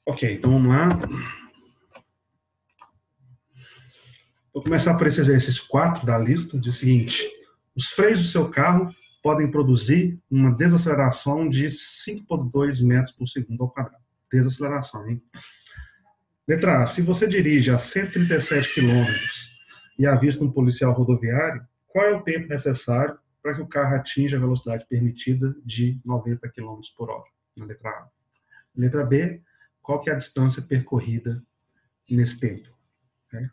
Ok, então vamos lá. Vou começar por esse exercício 4 da lista, diz o seguinte: os freios do seu carro podem produzir uma desaceleração de 5,2 metros por segundo ao quadrado. Desaceleração, hein? Letra A. Se você dirige a 137 quilômetros e avista um policial rodoviário, qual é o tempo necessário para que o carro atinja a velocidade permitida de 90 quilômetros por hora? Na letra A. Letra B. Qual que é a distância percorrida nesse tempo? Okay?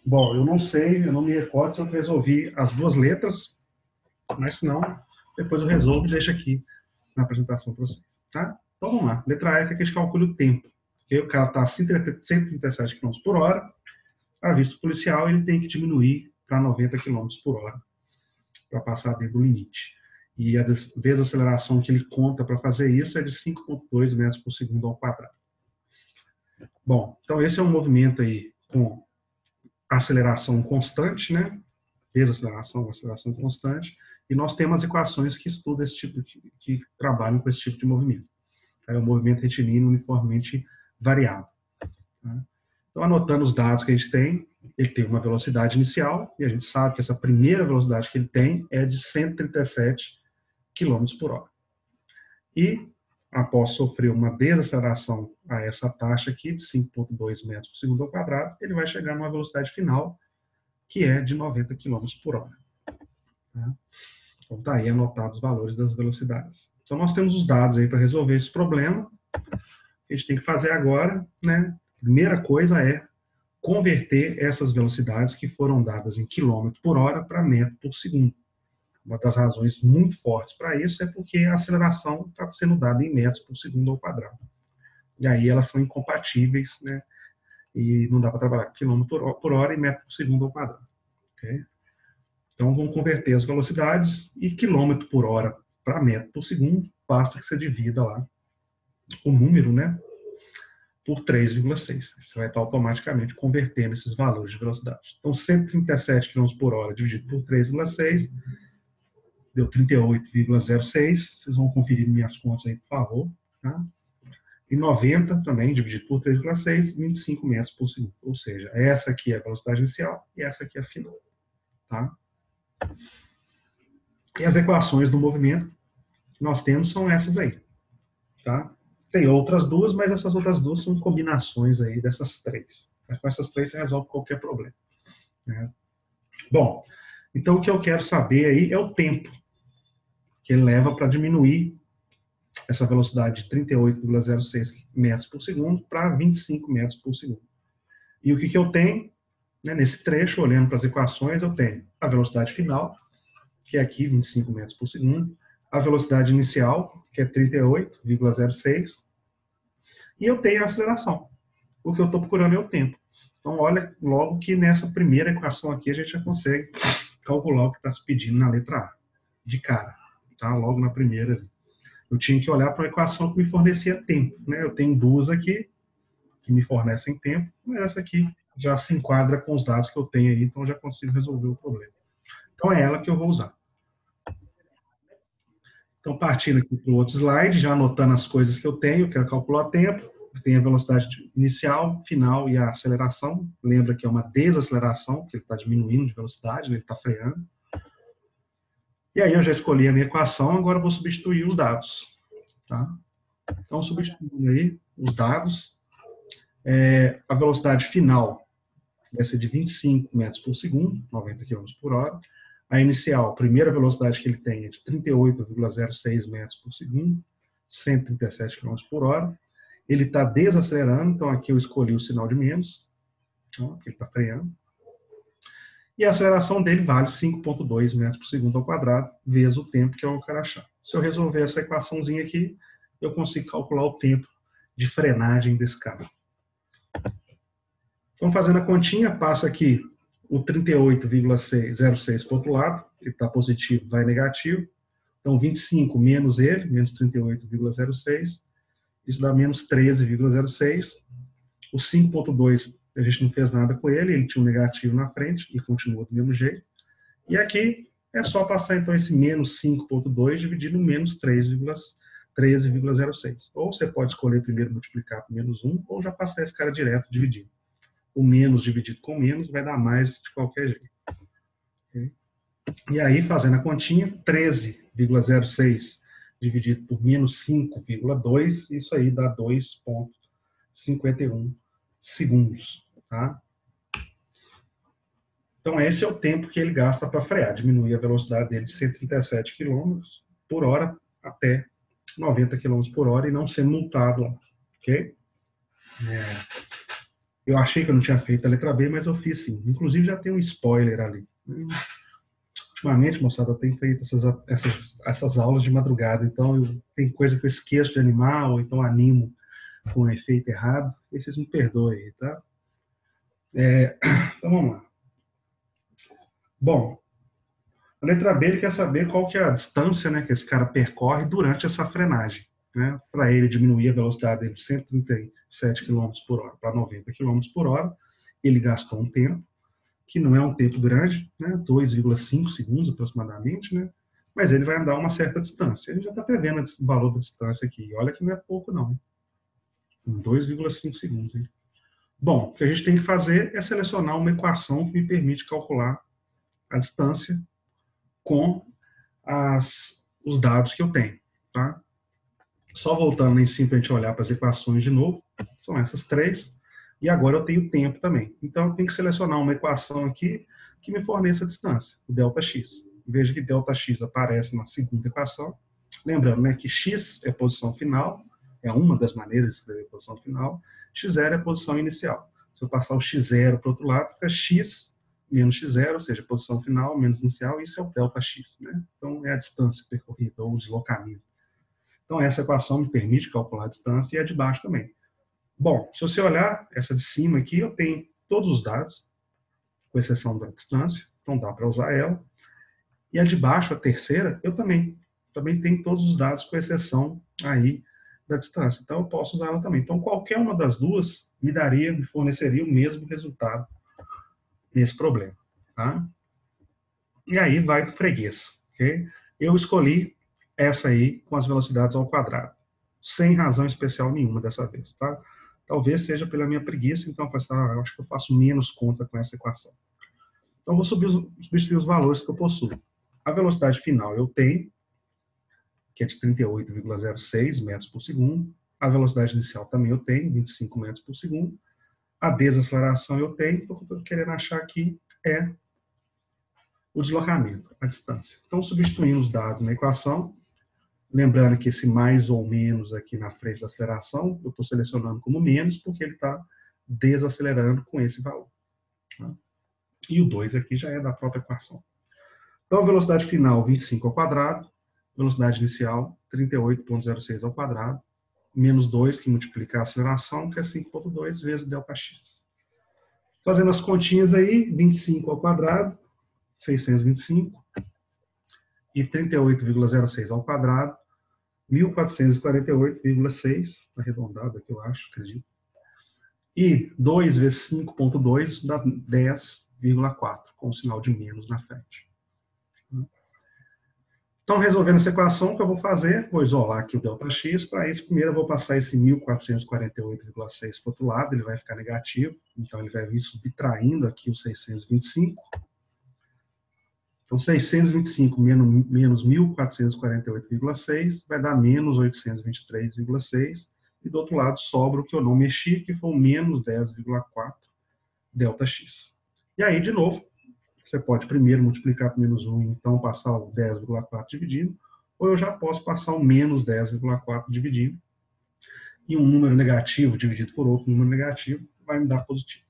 Bom, eu não sei, eu não me recordo se eu resolvi as duas letras, mas se não, depois eu resolvo e deixo aqui na apresentação para vocês, tá? Então vamos lá. Letra A é que a gente calcula o tempo. Porque o cara está a 137 km por hora, a vista policial ele tem que diminuir para 90 km por hora para passar dentro do limite. E a desaceleração que ele conta para fazer isso é de 5,2 metros por segundo ao quadrado. Bom, então esse é um movimento aí com aceleração constante, né? Desaceleração, aceleração constante, e nós temos equações que estudam esse tipo que trabalham com esse tipo de movimento. É o movimento retilíneo uniformemente variável. Tá? Então, anotando os dados que a gente tem, ele tem uma velocidade inicial, e a gente sabe que essa primeira velocidade que ele tem é de 137 km por hora. E, após sofrer uma desaceleração a essa taxa aqui, de 5,2 metros por segundo ao quadrado, ele vai chegar numa velocidade final, que é de 90 km por hora. Tá? Então, está aí anotados os valores das velocidades. Então, nós temos os dados aí para resolver esse problema. O que a gente tem que fazer agora, né? Primeira coisa é converter essas velocidades que foram dadas em quilômetro por hora para metro por segundo. Uma das razões muito fortes para isso é porque a aceleração está sendo dada em metros por segundo ao quadrado. E aí elas são incompatíveis, né? E não dá para trabalhar quilômetro por hora e metro por segundo ao quadrado. Okay? Então, vamos converter as velocidades e quilômetro por hora para metro por segundo, basta que você divida lá o número, né, por 3,6. Você vai estar automaticamente convertendo esses valores de velocidade. Então, 137 km por hora dividido por 3,6 deu 38,06. Vocês vão conferir minhas contas aí, por favor. Tá? E 90 também dividido por 3,6, 25 metros por segundo. Ou seja, essa aqui é a velocidade inicial e essa aqui é a final. Tá? E as equações do movimento que nós temos são essas aí. Tá? Tem outras duas, mas essas outras duas são combinações aí dessas três. Mas com essas três você resolve qualquer problema. Né? Bom, então o que eu quero saber aí é o tempo que ele leva para diminuir essa velocidade de 38,06 metros por segundo para 25 metros por segundo. E o que eu tenho, né, nesse trecho, olhando para as equações, eu tenho a velocidade final, que é aqui 25 metros por segundo, a velocidade inicial, que é 38,06, e eu tenho a aceleração. O que eu estou procurando é o tempo. Então, olha logo que nessa primeira equação aqui a gente já consegue calcular o que está se pedindo na letra A, de cara. Tá? Logo na primeira. Eu tinha que olhar para uma equação que me fornecia tempo. Né? Eu tenho duas aqui que me fornecem tempo, mas essa aqui já se enquadra com os dados que eu tenho aí, então eu já consigo resolver o problema. Então, é ela que eu vou usar. Então, partindo aqui para o outro slide, já anotando as coisas que eu tenho, quero calcular tempo, tem a velocidade inicial, final e a aceleração. Lembra que é uma desaceleração, porque ele está diminuindo de velocidade, né? Ele está freando. E aí eu já escolhi a minha equação, agora eu vou substituir os dados. Tá? Então, substituindo aí os dados, a velocidade final vai ser de 25 metros por segundo, 90 km por hora. A inicial, a primeira velocidade que ele tem é de 38,06 metros por segundo, 137 km por hora. Ele está desacelerando, então aqui eu escolhi o sinal de menos, porque ele está freando. E a aceleração dele vale 5,2 metros por segundo ao quadrado, vezes o tempo que eu quero achar. Se eu resolver essa equaçãozinha aqui, eu consigo calcular o tempo de frenagem desse carro. Então, fazendo a continha, passa aqui o 38,06 para o outro lado, ele está positivo, vai negativo. Então, 25 menos ele, menos 38,06, isso dá menos 13,06. O 5,2 a gente não fez nada com ele tinha um negativo na frente e continua do mesmo jeito. E aqui é só passar então esse menos 5,2 dividido no menos 13,06. Ou você pode escolher primeiro multiplicar por menos 1, ou já passar esse cara direto dividindo. O menos dividido com menos vai dar mais de qualquer jeito. Okay? E aí, fazendo a continha, 13,06 dividido por menos 5,2, isso aí dá 2,51 segundos. Tá? Então, esse é o tempo que ele gasta para frear, diminuir a velocidade dele de 137 km por hora até 90 km por hora e não ser multado lá. Ok? Eu achei que eu não tinha feito a letra B, mas eu fiz sim. Inclusive, já tem um spoiler ali. Ultimamente, moçada, eu tenho feito essas aulas de madrugada, então tem coisa que eu esqueço de animar, ou então animo com um efeito errado, e vocês me perdoem aí, tá? Então vamos lá. Bom, a letra B ele quer saber qual que é a distância, né, que esse cara percorre durante essa frenagem, né, para ele diminuir a velocidade dele de 137 km por hora para 90 km por hora. Ele gastou um tempo, que não é um tempo grande, né, 2,5 segundos aproximadamente, né, mas ele vai andar uma certa distância. Ele já está até vendo o valor da distância aqui. Olha que não é pouco, não. 2,5 segundos. Hein? Bom, o que a gente tem que fazer é selecionar uma equação que me permite calcular a distância com os dados que eu tenho. Tá? Só voltando lá em cima para a gente olhar para as equações de novo. São essas três. E agora eu tenho tempo também. Então eu tenho que selecionar uma equação aqui que me forneça a distância, o ΔX. Veja que ΔX aparece na segunda equação. Lembrando, né, que x é a posição final, é uma das maneiras de escrever a posição final. X0 é a posição inicial. Se eu passar o x0 para o outro lado, fica x menos x0, ou seja, a posição final menos inicial, isso é o ΔX. Né? Então é a distância percorrida, ou o deslocamento. Então essa equação me permite calcular a distância e a de baixo também. Bom, se você olhar essa de cima aqui, eu tenho todos os dados, com exceção da distância, então dá para usar ela. E a de baixo, a terceira, eu também tenho todos os dados, com exceção aí da distância. Então eu posso usar ela também. Então qualquer uma das duas me forneceria o mesmo resultado nesse problema. Tá? E aí vai do freguês. Okay? Eu escolhi essa aí com as velocidades ao quadrado, sem razão especial nenhuma dessa vez. Tá? Talvez seja pela minha preguiça, então eu acho que eu faço menos conta com essa equação. Então, vou substituir os valores que eu possuo. A velocidade final eu tenho, que é de 38,06 metros por segundo. A velocidade inicial também eu tenho, 25 metros por segundo. A desaceleração eu tenho, o que eu estou querendo achar aqui é o deslocamento, a distância. Então, substituindo os dados na equação, lembrando que esse mais ou menos aqui na frente da aceleração, eu estou selecionando como menos, porque ele está desacelerando com esse valor. Tá? E o 2 aqui já é da própria equação. Então, a velocidade final, 25 ao quadrado, velocidade inicial, 38,06 ao quadrado, menos 2, que multiplica a aceleração, que é 5,2 vezes ΔX. Fazendo as continhas aí, 25 ao quadrado, 625, e 38,06 ao quadrado, 1.448,6, arredondado aqui eu acho, acredito. E 2 vezes 5,2 dá 10,4, com o sinal de menos na frente. Então, resolvendo essa equação, o que eu vou fazer? Vou isolar aqui o ΔX. Para isso, primeiro eu vou passar esse 1.448,6 para o outro lado, ele vai ficar negativo. Então, ele vai vir subtraindo aqui o 625. Então, 625 menos 1.448,6 vai dar menos 823,6. E do outro lado sobra o que eu não mexi, que foi o menos 10,4 ΔX. E aí, de novo, você pode primeiro multiplicar por menos 1 e então passar o 10,4 dividindo, ou eu já posso passar o menos 10,4 dividindo, e um número negativo dividido por outro número negativo vai me dar positivo.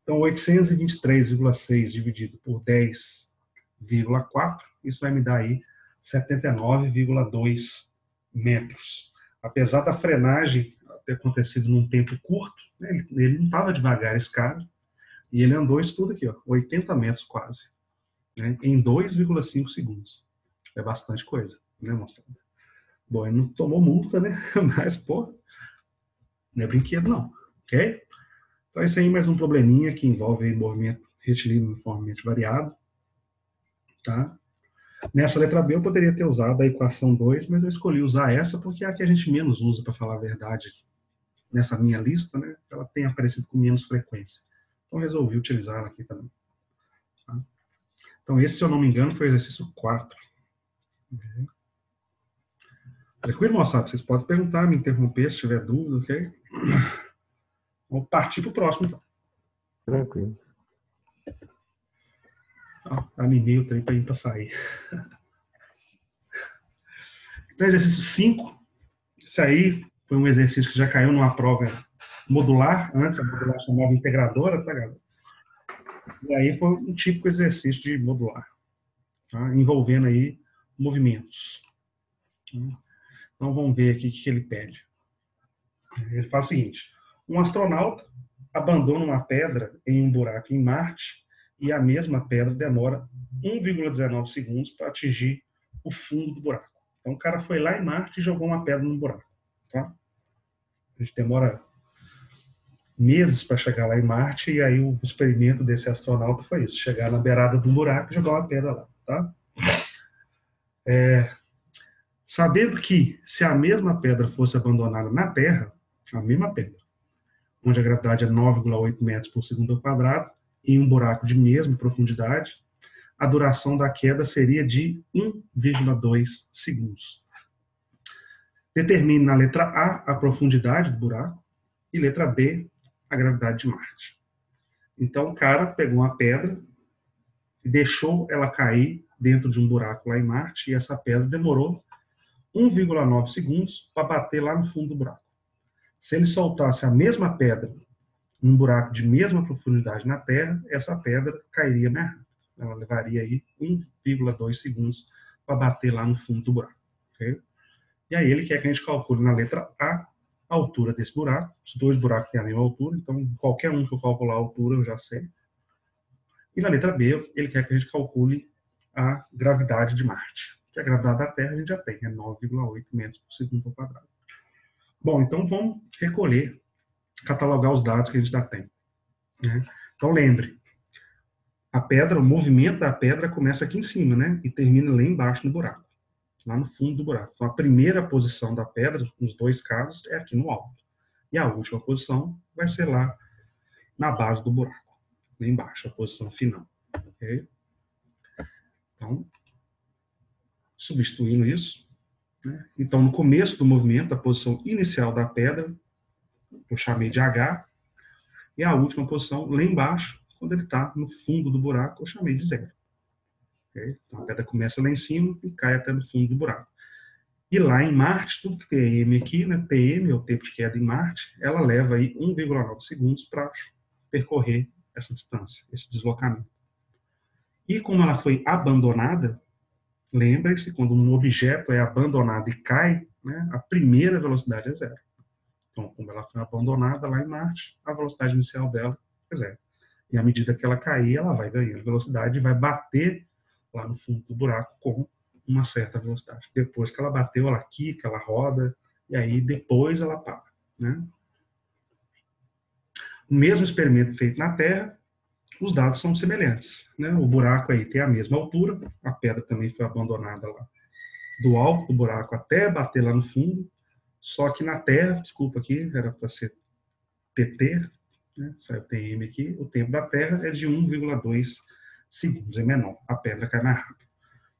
Então, 823,6 dividido por 10,4, isso vai me dar aí 79,2 metros. Apesar da frenagem ter acontecido num tempo curto, né, ele não estava devagar esse cara, e ele andou isso tudo aqui, ó, 80 metros quase, né, em 2,5 segundos. É bastante coisa, né, moçada? Bom, ele não tomou multa, né? Mas, pô, não é brinquedo, não. Ok? Então, esse aí é mais um probleminha que envolve movimento retilíneo uniformemente variado. Tá? Nessa letra B eu poderia ter usado a equação 2, mas eu escolhi usar essa porque é a que a gente menos usa, para falar a verdade, nessa minha lista, né? Ela tem aparecido com menos frequência. Então resolvi utilizá-la aqui também. Tá? Então esse, se eu não me engano, foi o exercício 4. Tranquilo, moçada? Vocês podem perguntar, me interromper se tiver dúvida, ok? Vamos partir para o próximo, então. Tranquilo. Animei o trem para ir para sair. Então, exercício 5. Isso aí foi um exercício que já caiu numa prova modular, antes a modular chamava integradora, tá, galera? E aí foi um típico exercício de modular, tá? Envolvendo aí movimentos. Então vamos ver aqui o que ele pede. Ele fala o seguinte: um astronauta abandona uma pedra em um buraco em Marte e a mesma pedra demora 1,19 segundos para atingir o fundo do buraco. Então o cara foi lá em Marte e jogou uma pedra no buraco. Tá? A gente demora meses para chegar lá em Marte, e aí o experimento desse astronauta foi isso: chegar na beirada do buraco e jogar uma pedra lá. Tá? Sabendo que, se a mesma pedra fosse abandonada na Terra, a mesma pedra, onde a gravidade é 9,8 metros por segundo ao quadrado, em um buraco de mesma profundidade, a duração da queda seria de 1,2 segundos. Determine na letra A a profundidade do buraco e letra B a gravidade de Marte. Então o cara pegou uma pedra e deixou ela cair dentro de um buraco lá em Marte, e essa pedra demorou 1,9 segundos para bater lá no fundo do buraco. Se ele soltasse a mesma pedra num buraco de mesma profundidade na Terra, essa pedra cairia mais rápido. Ela levaria aí 1,2 segundos para bater lá no fundo do buraco. Okay? E aí ele quer que a gente calcule na letra A a altura desse buraco. Os dois buracos têm a mesma altura, então qualquer um que eu calcular a altura eu já sei. E na letra B ele quer que a gente calcule a gravidade de Marte. Que a gravidade da Terra a gente já tem, é 9,8 metros por segundo ao quadrado. Bom, então vamos recolher, catalogar os dados que a gente já tem. Né? Então lembre, a pedra, o movimento da pedra começa aqui em cima, né? E termina lá embaixo no buraco, lá no fundo do buraco. Então a primeira posição da pedra, nos dois casos, é aqui no alto. E a última posição vai ser lá na base do buraco, lá embaixo, a posição final. Okay? Então, substituindo isso, né? Então no começo do movimento, a posição inicial da pedra, eu chamei de H, e a última posição, lá embaixo, quando ele está no fundo do buraco, eu chamei de 0. Okay? Então a pedra começa lá em cima e cai até no fundo do buraco. E lá em Marte, tudo que tem M aqui, né, PM, é o tempo de queda em Marte, ela leva aí 1,9 segundos para percorrer essa distância, esse deslocamento. E como ela foi abandonada, lembre-se, quando um objeto é abandonado e cai, né, a primeira velocidade é 0. Então, como ela foi abandonada lá em Marte, a velocidade inicial dela é 0. E à medida que ela cair, ela vai ganhando velocidade e vai bater lá no fundo do buraco com uma certa velocidade. Depois que ela bateu, ela quica, ela roda, e aí depois ela para. Né? O mesmo experimento feito na Terra, os dados são semelhantes. Né? O buraco aí tem a mesma altura, a pedra também foi abandonada lá do alto do buraco até bater lá no fundo, só que na Terra, desculpa aqui, era para ser TT, né? Saiu TM aqui, o tempo da Terra é de 1,2 segundos, é menor, a pedra cai mais rápido.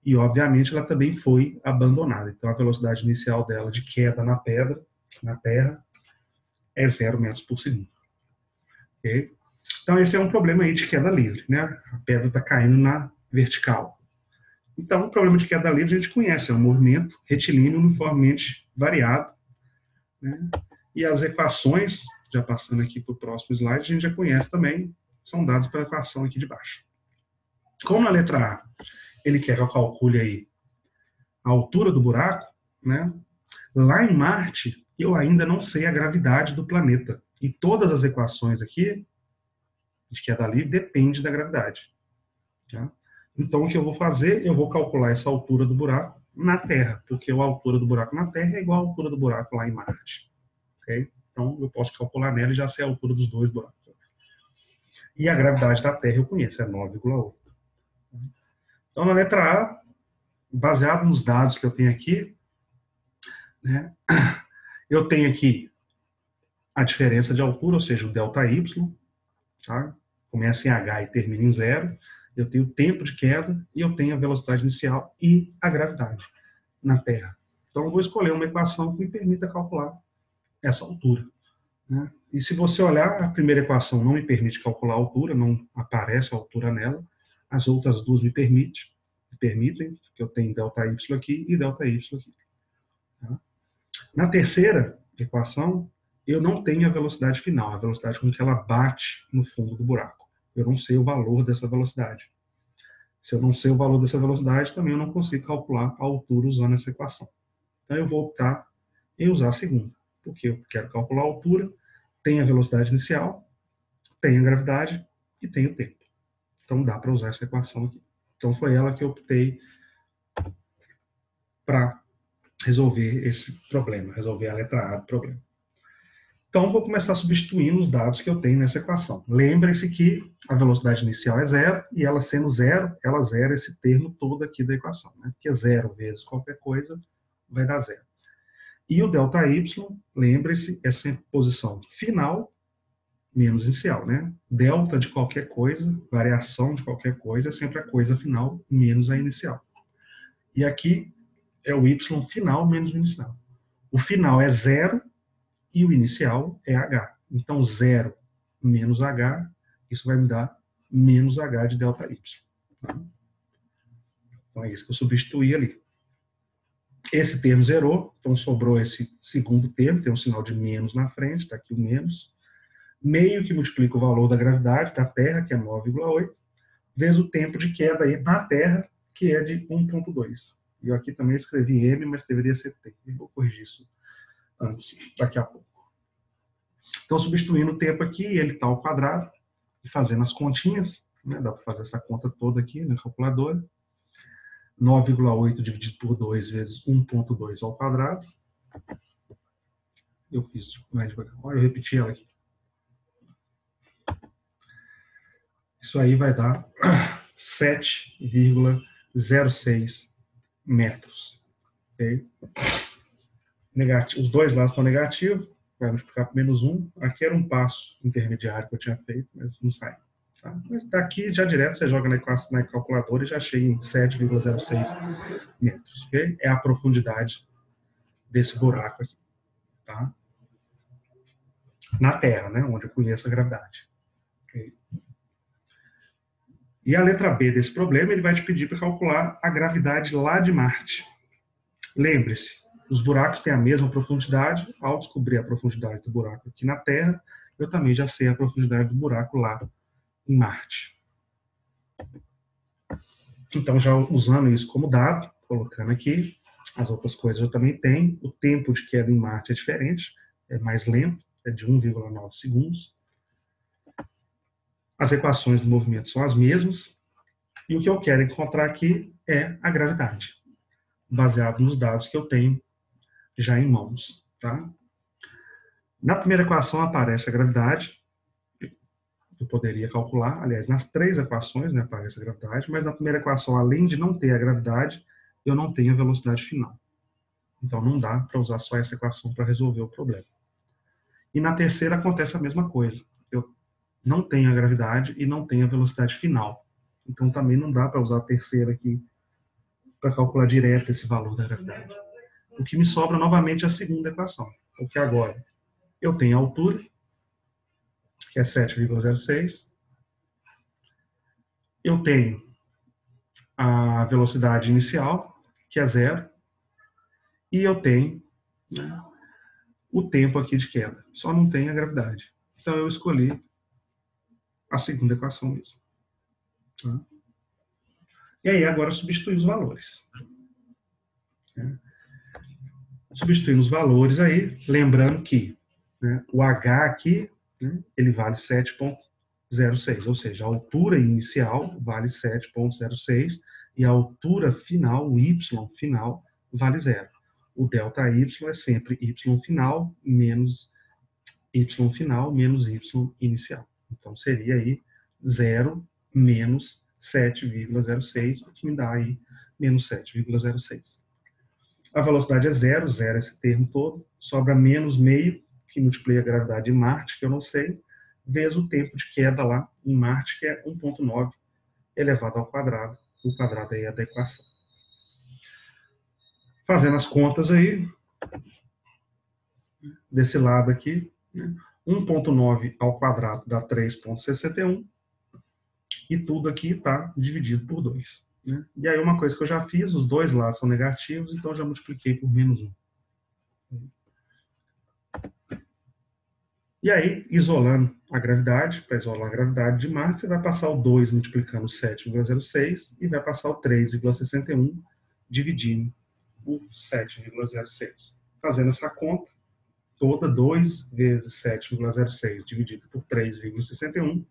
E, obviamente, ela também foi abandonada. Então, a velocidade inicial dela de queda na pedra, na Terra, é 0 metros por segundo. Okay? Então, esse é um problema aí de queda livre, né? A pedra está caindo na vertical. Então, o problema de queda livre a gente conhece, é um movimento retilíneo uniformemente variado. Né? E as equações, já passando aqui para o próximo slide, a gente já conhece também, são dados pela equação aqui de baixo. Como na letra A, ele quer que eu calcule aí a altura do buraco, né? Lá em Marte, eu ainda não sei a gravidade do planeta. E todas as equações aqui, de queda livre, dependem da gravidade. Tá? Então, o que eu vou fazer? Eu vou calcular essa altura do buraco na Terra, porque a altura do buraco na Terra é igual à altura do buraco lá em Marte. Okay? Então, eu posso calcular nela e já sei a altura dos dois buracos. E a gravidade da Terra eu conheço, é 9,8. Então, na letra A, baseado nos dados que eu tenho aqui, né, eu tenho aqui a diferença de altura, ou seja, o ΔY, tá? Começa em H e termina em zero. Eu tenho o tempo de queda e eu tenho a velocidade inicial e a gravidade na Terra. Então, eu vou escolher uma equação que me permita calcular essa altura, né? E se você olhar, a primeira equação não me permite calcular a altura, não aparece a altura nela. As outras duas me permitem, que eu tenho ΔY aqui e ΔY aqui. Tá? Na terceira equação, eu não tenho a velocidade final, a velocidade com que ela bate no fundo do buraco. Eu não sei o valor dessa velocidade. Se eu não sei o valor dessa velocidade, também eu não consigo calcular a altura usando essa equação. Então eu vou optar em usar a segunda, porque eu quero calcular a altura, tem a velocidade inicial, tem a gravidade e tem o tempo. Então dá para usar essa equação aqui. Então foi ela que eu optei para resolver esse problema, resolver a letra A do problema. Então, vou começar substituindo os dados que eu tenho nessa equação. Lembrem-se que a velocidade inicial é zero, e ela sendo zero, ela zera esse termo todo aqui da equação, né? Porque zero vezes qualquer coisa vai dar zero. E o ΔY, lembre-se, é sempre posição final menos inicial, né? Delta de qualquer coisa, variação de qualquer coisa, é sempre a coisa final menos a inicial. E aqui é o y final menos o inicial. O final é zero, e o inicial é H. Então, 0 menos H, isso vai me dar menos H de ΔY. Tá? Então, é isso que eu substituí ali. Esse termo zerou, então sobrou esse segundo termo, tem um sinal de menos na frente, está aqui o menos. Meio que multiplica o valor da gravidade da Terra, que é 9,8, vezes o tempo de queda aí na Terra, que é de 1,2. E eu aqui também escrevi M, mas deveria ser T. Eu vou corrigir isso antes, daqui a pouco. Então, substituindo o tempo aqui, ele está ao quadrado, e fazendo as continhas, né, dá para fazer essa conta toda aqui na calculadora. 9,8 dividido por 2 vezes 1,2 ao quadrado. Eu fiz mais devagar. Olha, eu repeti ela aqui. Isso aí vai dar 7,06 metros. Okay? Negativo, os dois lados estão negativos, vai multiplicar por menos 1. Aqui era um passo intermediário que eu tinha feito, mas não sai. Tá? Mas daqui, já direto, você joga na calculadora e já chega em 7,06 metros. Okay? É a profundidade desse buraco aqui. Tá? Na Terra, né? Onde eu conheço a gravidade. Okay? E a letra B desse problema, ele vai te pedir para calcular a gravidade lá de Marte. Lembre-se, os buracos têm a mesma profundidade. Ao descobrir a profundidade do buraco aqui na Terra, eu também já sei a profundidade do buraco lá em Marte. Então, já usando isso como dado, colocando aqui, as outras coisas eu também tenho. O tempo de queda em Marte é diferente, é mais lento, é de 1,9 segundos. As equações do movimento são as mesmas. E o que eu quero encontrar aqui é a gravidade, baseado nos dados que eu tenho já em mãos. Tá? Na primeira equação aparece a gravidade, eu poderia calcular, aliás, nas três equações, né, aparece a gravidade, mas na primeira equação, além de não ter a gravidade, eu não tenho a velocidade final. Então não dá para usar só essa equação para resolver o problema. E na terceira acontece a mesma coisa. Eu não tenho a gravidade e não tenho a velocidade final. Então também não dá para usar a terceira aqui para calcular direto esse valor da gravidade. O que me sobra novamente é a segunda equação. Porque agora eu tenho a altura, que é 7,06. Eu tenho a velocidade inicial, que é zero. E eu tenho, né, o tempo aqui de queda. Só não tem a gravidade. Então eu escolhi a segunda equação mesmo. Tá? E aí agora substituir os valores. Substituindo os valores aí, lembrando que, né, o H aqui, né, ele vale 7,06, ou seja, a altura inicial vale 7,06 e a altura final, o Y final, vale zero. O ΔY é sempre Y final menos Y inicial. Então seria aí 0 menos 7,06, o que me dá aí menos 7,06. A velocidade é zero, zero é esse termo todo, sobra menos meio, que multiplica a gravidade de Marte, que eu não sei, vezes o tempo de queda lá em Marte, que é 1,9 elevado ao quadrado. O quadrado aí é da equação. Fazendo as contas aí, desse lado aqui, né? 1,9 ao quadrado dá 3,61, e tudo aqui está dividido por 2. Né? E aí uma coisa que eu já fiz, os dois lados são negativos, então eu já multipliquei por menos 1. E aí, isolando a gravidade, para isolar a gravidade de Marte, você vai passar o 2 multiplicando 7,06 e vai passar o 3,61 dividindo por 7,06. Fazendo essa conta, toda 2 vezes 7,06 dividido por 3,61,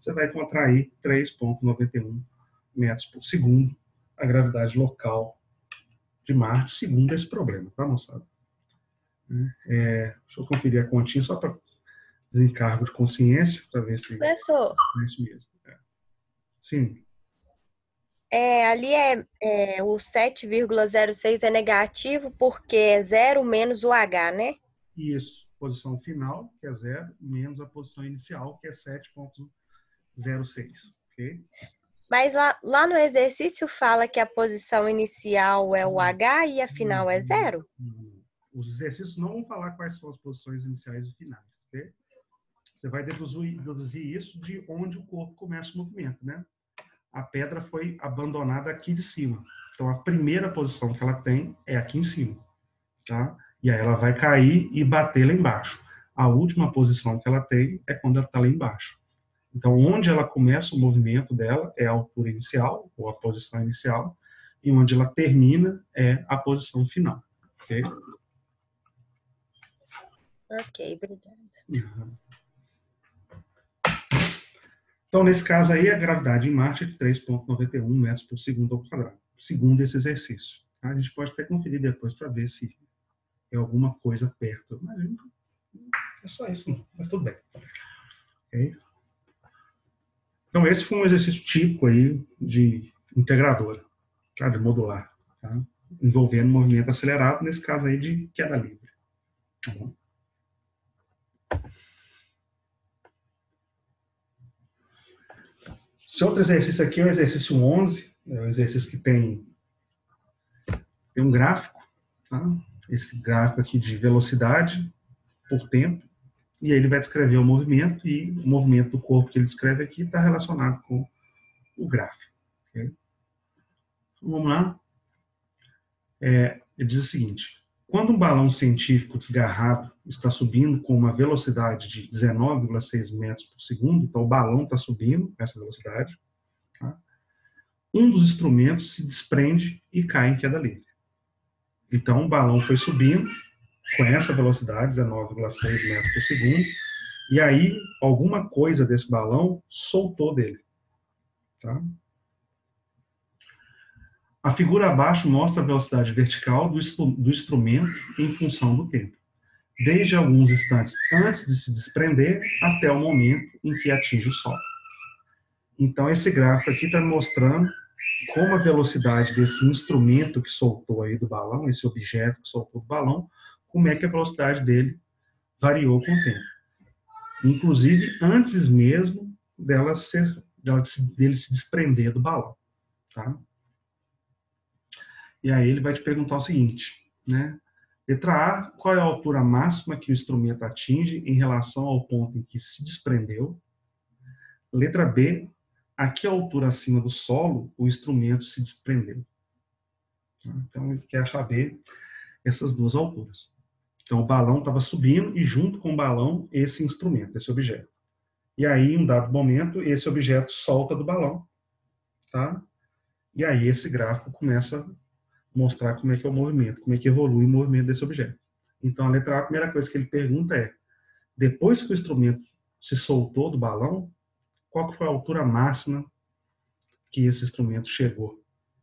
você vai encontrar aí 3,91 metros por segundo, a gravidade local de Marte, segundo esse problema, tá, moçada? Deixa eu conferir a continha só para desencargo de consciência, para ver se Professor, é isso mesmo. Sim, ali o 7,06 é negativo porque é zero menos o H, né? isso. Posição final, que é zero, menos a posição inicial, que é 7,06. Ok? Mas lá no exercício fala que a posição inicial é o Hum, H e a final é hum, zero. Os exercícios não vão falar quais são as posições iniciais e finais. Ok? Você vai deduzir isso de onde o corpo começa o movimento, né? A pedra foi abandonada aqui de cima. Então, a primeira posição que ela tem é aqui em cima. Tá? E aí ela vai cair e bater lá embaixo. A última posição que ela tem é quando ela está lá embaixo. Então, onde ela começa o movimento dela é a altura inicial, ou a posição inicial, e onde ela termina é a posição final. Ok? Ok, obrigada. Uhum. Então, nesse caso aí, a gravidade em Marte é de 3,91 metros por segundo ao quadrado, segundo esse exercício. A gente pode até conferir depois para ver se é alguma coisa perto. Mas é só isso, não. Mas tudo bem. Okay? Então, esse foi um exercício típico aí de integradora, tá? De modular, tá? Envolvendo movimento acelerado, nesse caso aí de queda livre. Tá bom? Esse outro exercício aqui é o exercício 11, é um exercício que tem um gráfico, tá? Esse gráfico aqui de velocidade por tempo, e aí ele vai descrever o movimento, e o movimento do corpo que ele descreve aqui está relacionado com o gráfico. Okay? Então, vamos lá. Ele diz o seguinte: quando um balão científico desgarrado está subindo com uma velocidade de 19,6 metros por segundo, então o balão está subindo com essa velocidade, tá? Um dos instrumentos se desprende e cai em queda livre. Então o balão foi subindo com essa velocidade, 19,6 metros por segundo, e aí alguma coisa desse balão soltou dele. Tá? A figura abaixo mostra a velocidade vertical do instrumento em função do tempo, desde alguns instantes antes de se desprender até o momento em que atinge o solo. Então, esse gráfico aqui está mostrando como a velocidade desse instrumento que soltou aí do balão, esse objeto que soltou do balão, como é que a velocidade dele variou com o tempo. Inclusive, antes mesmo dele se desprender do balão. Tá? E aí ele vai te perguntar o seguinte, né? Letra A, qual é a altura máxima que o instrumento atinge em relação ao ponto em que se desprendeu? Letra B, a que altura acima do solo o instrumento se desprendeu? Então ele quer saber essas duas alturas. Então o balão estava subindo e junto com o balão esse instrumento, esse objeto. E aí, em um dado momento, esse objeto solta do balão, tá? E aí esse gráfico começa a mostrar como é que é o movimento, como é que evolui o movimento desse objeto. Então a letra A, a primeira coisa que ele pergunta é: depois que o instrumento se soltou do balão, qual foi a altura máxima que esse instrumento chegou,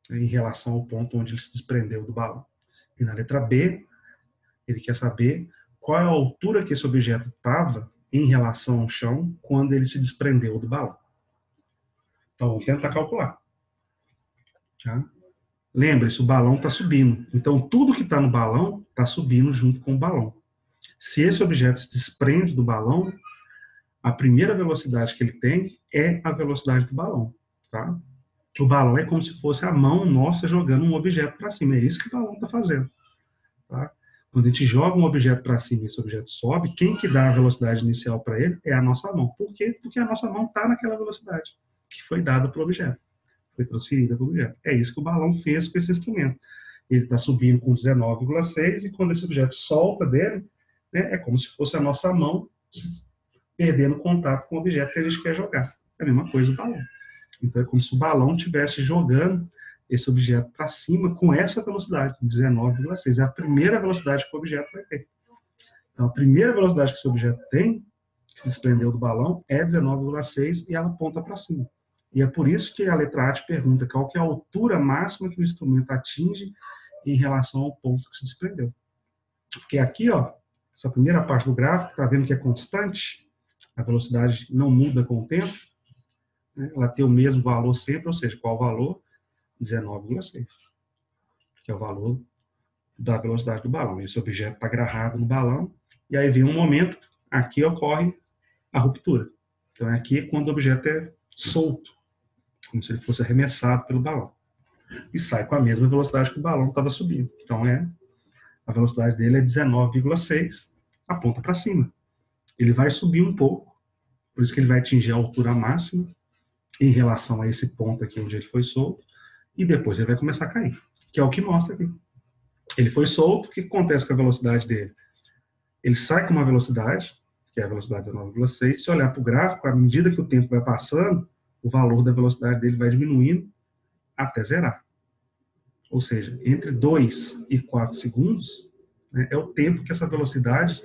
né, em relação ao ponto onde ele se desprendeu do balão? E na letra B, ele quer saber qual é a altura que esse objeto estava em relação ao chão quando ele se desprendeu do balão. Então, vamos tentar calcular. Tá? Lembre-se, o balão está subindo. Então, tudo que está no balão está subindo junto com o balão. Se esse objeto se desprende do balão, a primeira velocidade que ele tem é a velocidade do balão. Tá? O balão é como se fosse a mão nossa jogando um objeto para cima. É isso que o balão está fazendo. Tá? Quando a gente joga um objeto para cima e esse objeto sobe, quem que dá a velocidade inicial para ele é a nossa mão. Por quê? Porque a nossa mão está naquela velocidade que foi dada para o objeto, foi transferida para o objeto. É isso que o balão fez com esse instrumento. Ele está subindo com 19,6 e quando esse objeto solta dele, né, é como se fosse a nossa mão perdendo contato com o objeto que a gente quer jogar. É a mesma coisa o balão. Então é como se o balão estivesse jogando esse objeto para cima com essa velocidade, 19,6. É a primeira velocidade que o objeto vai ter. Então a primeira velocidade que esse objeto tem, que se desprendeu do balão, é 19,6 e ela aponta para cima. E é por isso que a letra A te pergunta qual que é a altura máxima que o instrumento atinge em relação ao ponto que se desprendeu. Porque aqui, ó, essa primeira parte do gráfico, está vendo que é constante, a velocidade não muda com o tempo, né? Ela tem o mesmo valor sempre, ou seja, qual o valor? 19,6, que é o valor da velocidade do balão. Esse objeto está agarrado no balão, e aí vem um momento, aqui ocorre a ruptura. Então, aqui é quando o objeto é solto, como se ele fosse arremessado pelo balão. E sai com a mesma velocidade que o balão estava subindo. Então, a velocidade dele é 19,6, aponta para cima. Ele vai subir um pouco, por isso que ele vai atingir a altura máxima em relação a esse ponto aqui onde ele foi solto, e depois ele vai começar a cair, que é o que mostra aqui. Ele foi solto, o que acontece com a velocidade dele? Ele sai com uma velocidade, que é a velocidade 19,6, se olhar para o gráfico, à medida que o tempo vai passando, o valor da velocidade dele vai diminuindo até zerar. Ou seja, entre 2 e 4 segundos, né, é o tempo que essa velocidade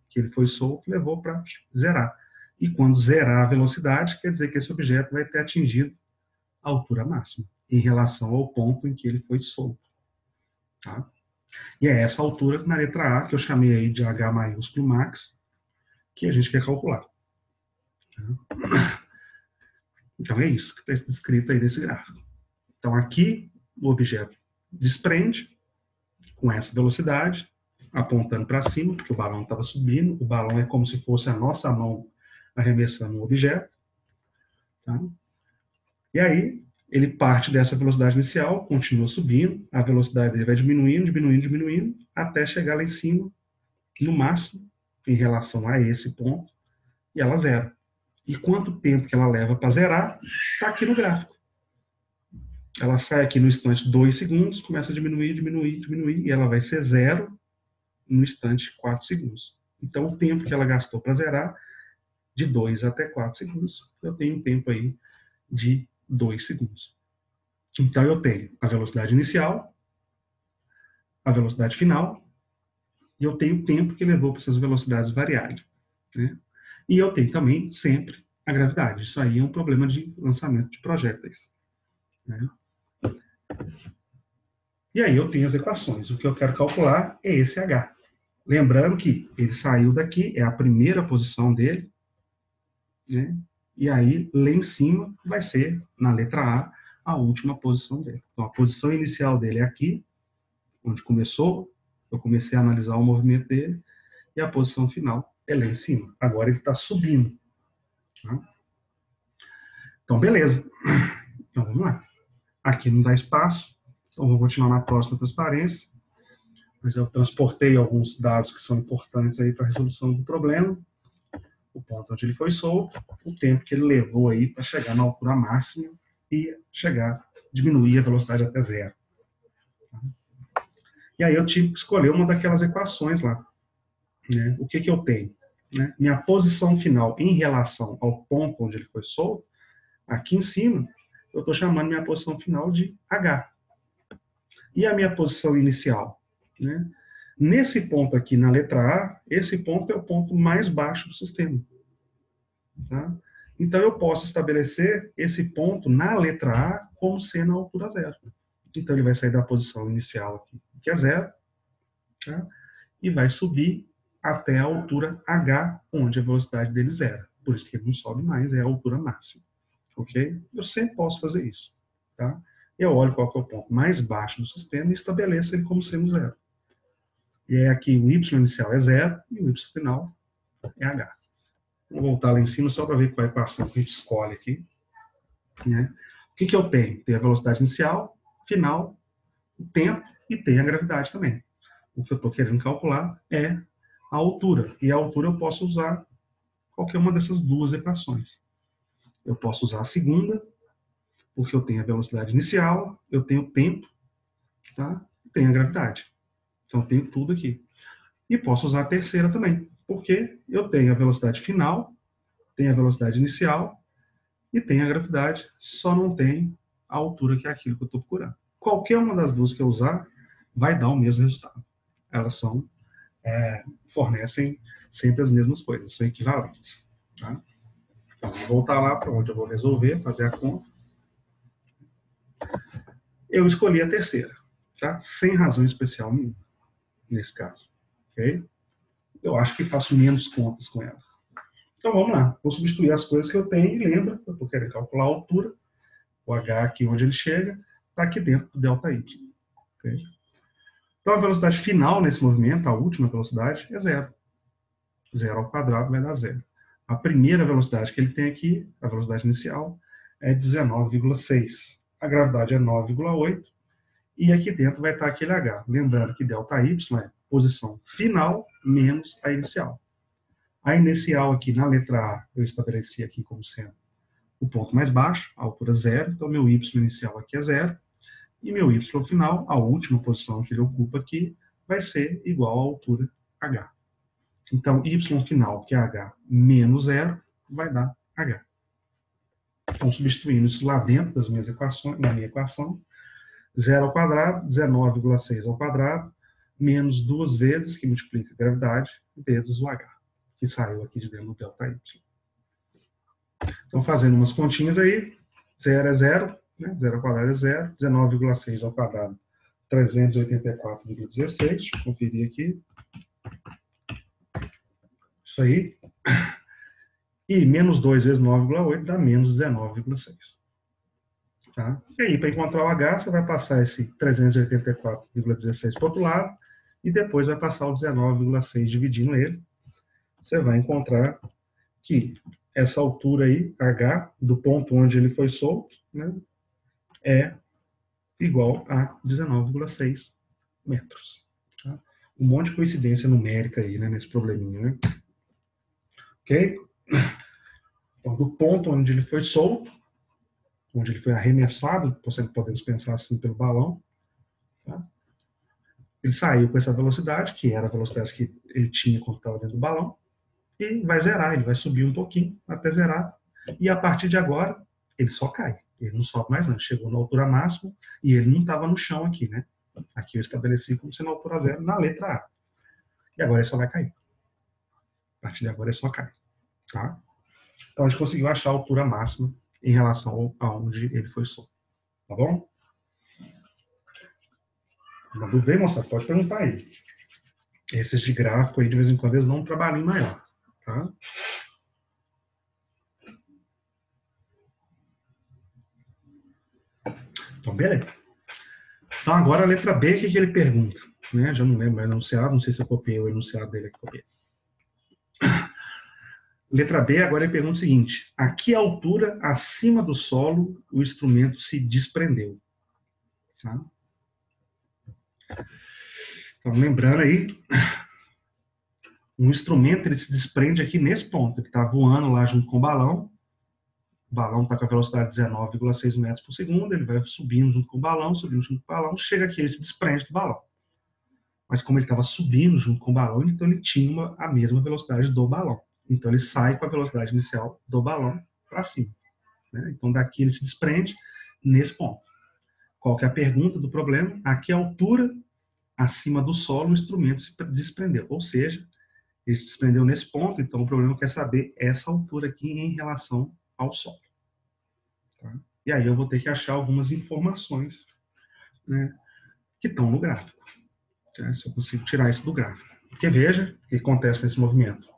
que ele foi solto levou para zerar. E quando zerar a velocidade, quer dizer que esse objeto vai ter atingido a altura máxima em relação ao ponto em que ele foi solto. Tá? E é essa altura na letra A, que eu chamei aí de H maiúsculo max, que a gente quer calcular. Então é isso que está descrito aí nesse gráfico. Então aqui o objeto desprende com essa velocidade, apontando para cima, porque o balão estava subindo. O balão é como se fosse a nossa mão arremessando um objeto. Tá? E aí ele parte dessa velocidade inicial, continua subindo, a velocidade dele vai diminuindo, diminuindo, diminuindo, até chegar lá em cima, no máximo, em relação a esse ponto, e ela zera. E quanto tempo que ela leva para zerar, está aqui no gráfico. Ela sai aqui no instante 2 segundos, começa a diminuir, diminuir, diminuir, e ela vai ser zero no instante 4 segundos. Então, o tempo que ela gastou para zerar, de 2 até 4 segundos, eu tenho um tempo aí de 2 segundos. Então, eu tenho a velocidade inicial, a velocidade final, e eu tenho o tempo que levou para essas velocidades variarem. Né? E eu tenho também, sempre, a gravidade. Isso aí é um problema de lançamento de projéteis. Né? E aí eu tenho as equações. O que eu quero calcular é esse H. Lembrando que ele saiu daqui, é a primeira posição dele, né? E aí, lá em cima, vai ser, na letra A última posição dele. Então, a posição inicial dele é aqui, onde começou, eu comecei a analisar o movimento dele, e a posição final é lá em cima. Agora ele está subindo. Tá? Então, beleza. Então, vamos lá. Aqui não dá espaço, então vou continuar na próxima transparência. Mas eu transportei alguns dados que são importantes aí para a resolução do problema. O ponto onde ele foi solto, o tempo que ele levou aí para chegar na altura máxima e diminuir a velocidade até zero. E aí eu tive que escolher uma daquelas equações lá. Né? O que eu tenho? Né? Minha posição final em relação ao ponto onde ele foi solto, aqui em cima, eu estou chamando minha posição final de H. E a minha posição inicial? Né? Nesse ponto aqui, na letra A, esse ponto é o ponto mais baixo do sistema. Tá? Então, eu posso estabelecer esse ponto na letra A como sendo a altura zero. Então, ele vai sair da posição inicial aqui, que é zero, tá? E vai subir até a altura H, onde a velocidade dele é zero. Por isso que ele não sobe mais, é a altura máxima. Ok? Eu sempre posso fazer isso. Tá? eu olho qual que é o ponto mais baixo do sistema e estabeleço ele como sendo zero. E é aqui o y inicial é zero e o y final é h. Vou voltar lá em cima só para ver qual é a equação que a gente escolhe aqui. Né? O que eu tenho? Tem a velocidade inicial, final, o tempo e tem a gravidade também. O que eu estou querendo calcular é a altura. E a altura eu posso usar qualquer uma dessas duas equações. Eu posso usar a segunda, porque eu tenho a velocidade inicial, eu tenho o tempo, tá? E tenho a gravidade. Então eu tenho tudo aqui. E posso usar a terceira também, porque eu tenho a velocidade final, tenho a velocidade inicial e tenho a gravidade, só não tem a altura que é aquilo que eu estou procurando. Qualquer uma das duas que eu usar vai dar o mesmo resultado. Elas fornecem sempre as mesmas coisas, são equivalentes. Tá? Então, vou voltar lá para onde eu vou resolver, fazer a conta. Eu escolhi a terceira, tá? Sem razão especial nenhuma, nesse caso. Okay? Eu acho que faço menos contas com ela. Então vamos lá, vou substituir as coisas que eu tenho e lembra, eu estou querendo calcular a altura, o h aqui onde ele chega, está aqui dentro do ΔY. Okay? Então a velocidade final nesse movimento, a última velocidade, é zero. Zero ao quadrado vai dar zero. A primeira velocidade que ele tem aqui, a velocidade inicial, é 19,6. A gravidade é 9,8. E aqui dentro vai estar aquele h. Lembrando que ΔY é posição final menos a inicial. A inicial aqui na letra A eu estabeleci aqui como sendo o ponto mais baixo, a altura zero. Então meu y inicial aqui é zero. E meu y final, a última posição que ele ocupa aqui, vai ser igual à altura h. Então y final, que é h menos zero, vai dar h. Então substituindo isso lá dentro das minhas equações, na minha equação, 0 ao quadrado, 19,6 ao quadrado, menos duas vezes, que multiplica a gravidade, vezes o h, que saiu aqui de dentro do ΔY. Então, fazendo umas continhas aí, 0 é 0, né? 0 ao quadrado é 0, 19,6 ao quadrado, 384,16, deixa eu conferir aqui. Isso aí. E menos 2 vezes 9,8 dá menos 19,6. Tá? E aí, para encontrar o h, você vai passar esse 384,16 para o outro lado e depois vai passar o 19,6 dividindo ele. Você vai encontrar que essa altura aí, h, do ponto onde ele foi solto, né, é igual a 19,6 metros. Tá? Um monte de coincidência numérica aí, né, nesse probleminha. Né? Ok? Então, do ponto onde ele foi solto, onde ele foi arremessado, podemos pensar assim, pelo balão, tá? Ele saiu com essa velocidade, que era a velocidade que ele tinha quando estava dentro do balão, e vai zerar, ele vai subir um pouquinho até zerar, e a partir de agora, ele só cai. Ele não sobe mais não, chegou na altura máxima, e ele não estava no chão aqui, né? Aqui eu estabeleci como sendo a altura zero na letra A. E agora ele só vai cair. A partir de agora ele só cai. Tá? Então a gente conseguiu achar a altura máxima em relação a onde ele foi solto. Tá bom? Uma dúvida aí, moçada? Pode perguntar aí. Esses de gráfico aí, de vez em quando, eles dão um trabalhinho maior. Tá? Então, beleza. Então, agora a letra B, o que ele pergunta? Né? Já não lembro mais o enunciado, não sei se eu copiei o enunciado dele aqui. Letra B, agora ele pergunta o seguinte: a que altura acima do solo o instrumento se desprendeu? Tá? Então, lembrando aí, um instrumento ele se desprende aqui nesse ponto. Ele está voando lá junto com o balão. O balão está com a velocidade de 19,6 metros por segundo. Ele vai subindo junto com o balão, subindo junto com o balão. Chega aqui, ele se desprende do balão. Mas como ele estava subindo junto com o balão, então ele tinha a mesma velocidade do balão. Então ele sai com a velocidade inicial do balão para cima. Né? Então daqui ele se desprende nesse ponto. Qual que é a pergunta do problema? A que altura acima do solo o instrumento se desprendeu? Ou seja, ele se desprendeu nesse ponto, então o problema quer saber essa altura aqui em relação ao solo. Tá? E aí eu vou ter que achar algumas informações, né, que estão no gráfico. Tá? Se eu consigo tirar isso do gráfico. Porque veja o que acontece nesse movimento.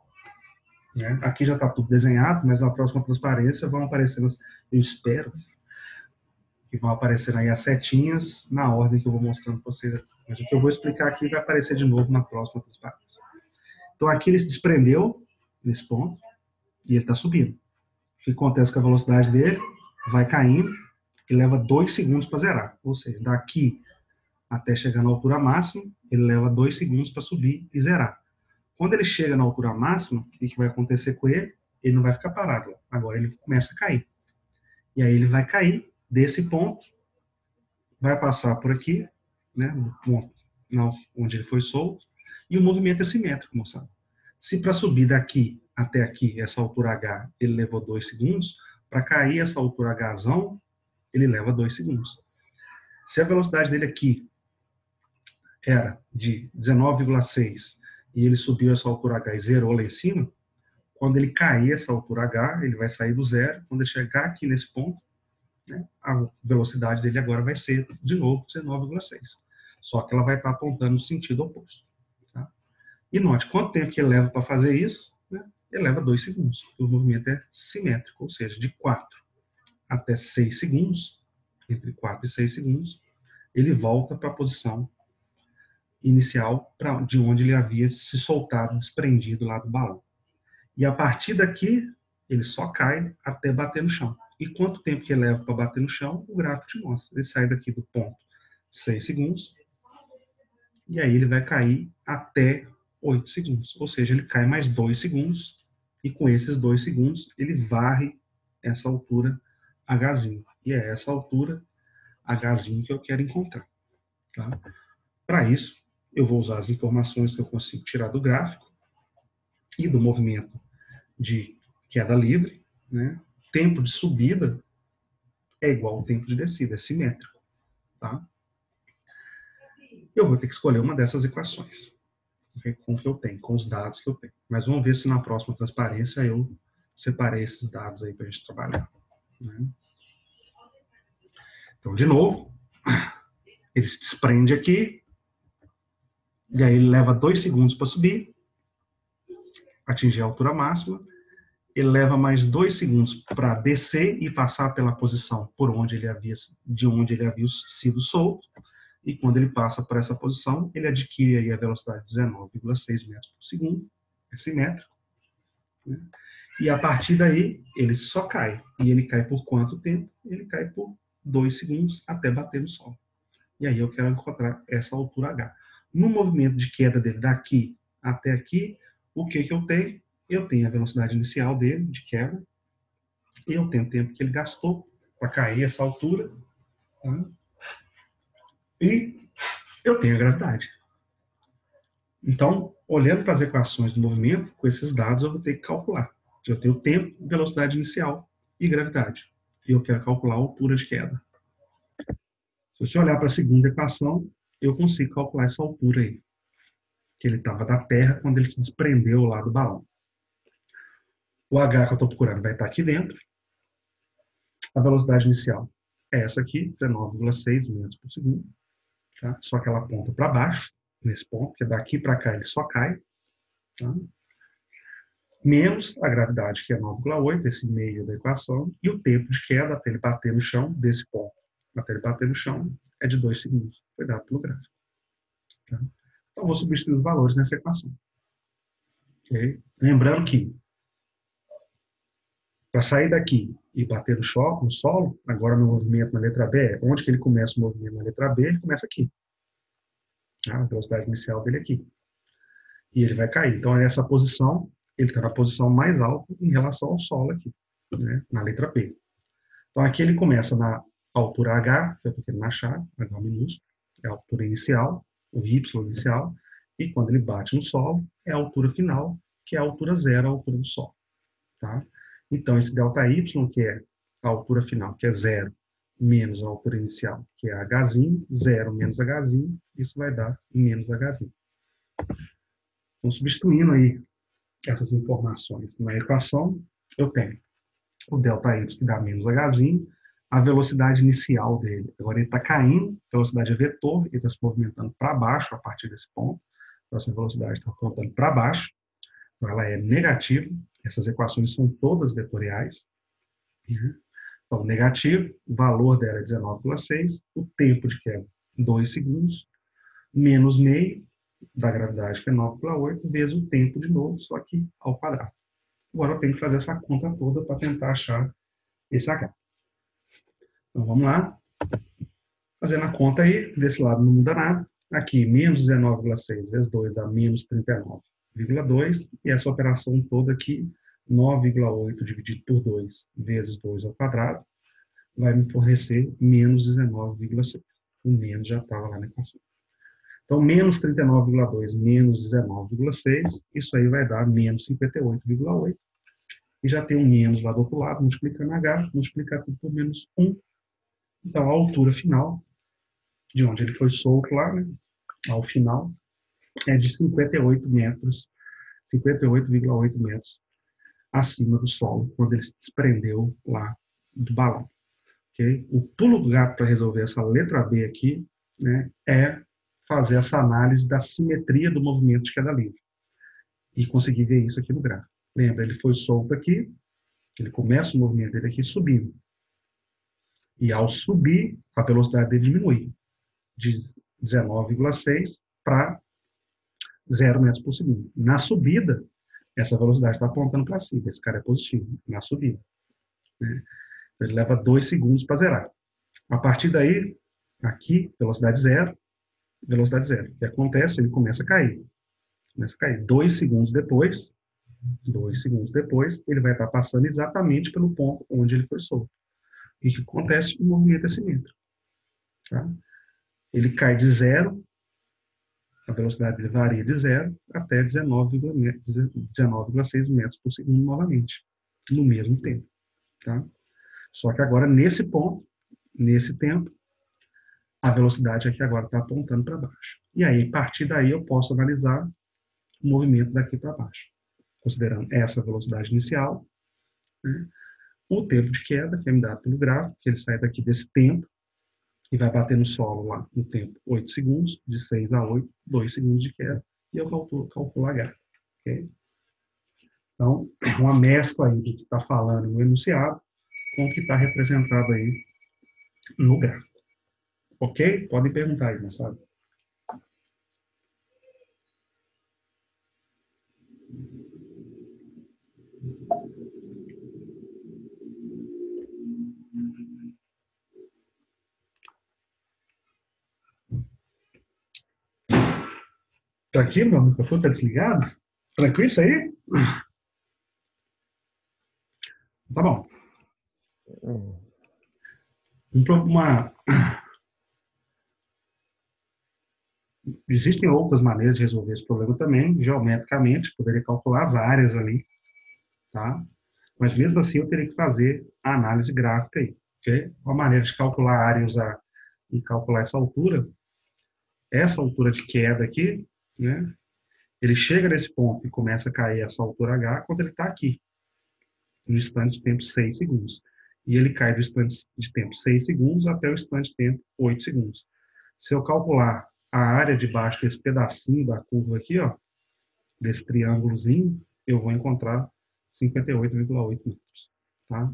Né? Aqui já está tudo desenhado, mas na próxima transparência vão aparecer, eu espero E vão aparecendo aí as setinhas na ordem que eu vou mostrando para vocês. Mas o que eu vou explicar aqui vai aparecer de novo na próxima transparência. Então aqui ele se desprendeu nesse ponto e ele está subindo. O que acontece com a velocidade dele? Vai caindo e leva 2 segundos para zerar. Ou seja, daqui até chegar na altura máxima, ele leva 2 segundos para subir e zerar. Quando ele chega na altura máxima, o que vai acontecer com ele? Ele não vai ficar parado. Agora ele começa a cair. E aí ele vai cair desse ponto, vai passar por aqui, né, no ponto onde ele foi solto, e o movimento é simétrico, moçada. Se para subir daqui até aqui, essa altura H, ele levou 2 segundos, para cair essa altura Hzão, ele leva 2 segundos. Se a velocidade dele aqui era de 19,6 e ele subiu essa altura H e zerou lá em cima, quando ele cair essa altura H, ele vai sair do zero. Quando ele chegar aqui nesse ponto, né, a velocidade dele agora vai ser, de novo, 19,6. Só que ela vai estar apontando no sentido oposto. Tá? E note, quanto tempo que ele leva para fazer isso? Né? Ele leva 2 segundos. O movimento é simétrico, ou seja, de 4 até 6 segundos, entre 4 e 6 segundos, ele volta para a posição inicial, de onde ele havia se soltado, desprendido lá do balão. E a partir daqui, ele só cai até bater no chão. E quanto tempo que ele leva para bater no chão, o gráfico te mostra. Ele sai daqui do ponto 6 segundos, e aí ele vai cair até 8 segundos. Ou seja, ele cai mais 2 segundos, e com esses 2 segundos, ele varre essa altura Hzinho. E é essa altura Hzinho que eu quero encontrar. Tá? Para isso, eu vou usar as informações que eu consigo tirar do gráfico e do movimento de queda livre, né? Tempo de subida é igual ao tempo de descida, é simétrico. Tá? Eu vou ter que escolher uma dessas equações, com o que eu tenho, com os dados que eu tenho. Mas vamos ver se na próxima transparência eu separei esses dados aí para a gente trabalhar. Né? Então, de novo, ele se desprende aqui, e aí ele leva 2 segundos para subir, atingir a altura máxima. Ele leva mais 2 segundos para descer e passar pela posição de onde ele havia sido solto. E quando ele passa por essa posição, ele adquire aí a velocidade de 19,6 metros por segundo, é simétrico. Né? E a partir daí, ele só cai. E ele cai por quanto tempo? Ele cai por 2 segundos até bater no solo. E aí eu quero encontrar essa altura H. No movimento de queda dele daqui até aqui, o que eu tenho? Eu tenho a velocidade inicial dele, de queda, e eu tenho o tempo que ele gastou para cair essa altura, tá? E eu tenho a gravidade. Então, olhando para as equações do movimento, com esses dados eu vou ter que calcular. Eu tenho tempo, velocidade inicial e gravidade. E eu quero calcular a altura de queda. Se você olhar para a segunda equação, eu consigo calcular essa altura aí, que ele estava da Terra quando ele se desprendeu lá do balão. O H que eu estou procurando vai estar aqui dentro. A velocidade inicial é essa aqui, 19,6 metros por segundo. Tá? Só que ela aponta para baixo, nesse ponto, porque daqui para cá ele só cai. Tá? Menos a gravidade, que é 9,8, esse meio da equação, e o tempo de queda até ele bater no chão, desse ponto até ele bater no chão, é de 2 segundos. Foi dado pelo gráfico. Tá? Então, vou substituir os valores nessa equação. Okay? Lembrando que, para sair daqui e bater no solo, agora no movimento na letra B, onde que ele começa o movimento na letra B? Ele começa aqui. A velocidade inicial dele aqui. E ele vai cair. Então, essa posição, ele está na posição mais alta em relação ao solo aqui, né, na letra P. Então, aqui ele começa na altura H, que eu estou querendo achar, H minúsculo, é a altura inicial, o Y inicial, e quando ele bate no solo, é a altura final, que é a altura zero, a altura do solo. Tá? Então, esse ΔY, que é a altura final, que é zero, menos a altura inicial, que é Hzinho, zero menos Hzinho, isso vai dar menos Hzinho. Então, substituindo aí essas informações na equação, eu tenho o ΔY, que dá menos Hzinho, a velocidade inicial dele. Agora ele está caindo, a velocidade é vetor, ele está se movimentando para baixo a partir desse ponto. Então, essa velocidade está apontando para baixo, então ela é negativa. Essas equações são todas vetoriais. Então, negativo, o valor dela é 19,6, o tempo de queda, 2 segundos, menos meio da gravidade, que é 9,8, vezes o tempo de novo, só que ao quadrado. Agora eu tenho que fazer essa conta toda para tentar achar esse H. Então, vamos lá. Fazendo a conta aí, desse lado não muda nada. Aqui, menos 19,6 vezes 2 dá menos 39,2. E essa operação toda aqui, 9,8 dividido por 2 vezes 2 ao quadrado, vai me fornecer menos 19,6. O menos já estava lá na equação. Então, menos 39,2 menos 19,6, isso aí vai dar menos 58,8. E já tem um menos lá do outro lado, multiplicando H, multiplicar tudo por menos 1. Então, a altura final, de onde ele foi solto lá, né, ao final, é de 58 metros, 58,8 metros acima do solo, quando ele se desprendeu lá do balão. Okay? O pulo do gato para resolver essa letra B aqui, né, é fazer essa análise da simetria do movimento de queda livre. E conseguir ver isso aqui no gráfico. Lembra, ele foi solto aqui, ele começa o movimento dele aqui subindo. E ao subir, a velocidade dele diminui de 19,6 para 0 metros por segundo. Na subida, essa velocidade está apontando para cima. Esse cara é positivo, na subida. Né? Ele leva 2 segundos para zerar. A partir daí, aqui, velocidade zero. O que acontece? Ele começa a cair. 2 segundos depois, ele vai estar passando exatamente pelo ponto onde ele foi solto. E o que acontece? O movimento é simétrico. Tá? Ele cai de zero, a velocidade dele varia de zero até 19,6 metros por segundo novamente, no mesmo tempo. Tá? Só que agora, nesse ponto, nesse tempo, a velocidade aqui agora está apontando para baixo. E aí, a partir daí, eu posso analisar o movimento daqui para baixo, considerando essa velocidade inicial, né, o tempo de queda, que é me dado pelo gráfico, que ele sai daqui desse tempo e vai bater no solo lá no tempo 8 segundos, de 6 a 8, 2 segundos de queda, e eu calculo H. Okay? Então, uma mescla aí do que está falando no enunciado com o que está representado aí no gráfico. Ok? Podem perguntar aí, moçada. Tranquilo? Meu microfone está desligado? Tranquilo isso aí? Tá bom. Existem outras maneiras de resolver esse problema também, geometricamente, poderia calcular as áreas ali, tá? Mas mesmo assim eu teria que fazer a análise gráfica aí, ok? Uma maneira de calcular a área e calcular essa altura de queda aqui, né? Ele chega nesse ponto e começa a cair essa altura H quando ele está aqui, no instante de tempo 6 segundos. E ele cai do instante de tempo 6 segundos até o instante de tempo 8 segundos. Se eu calcular a área de baixo desse pedacinho da curva aqui, ó, desse triângulozinho, eu vou encontrar 58,8 metros. Tá?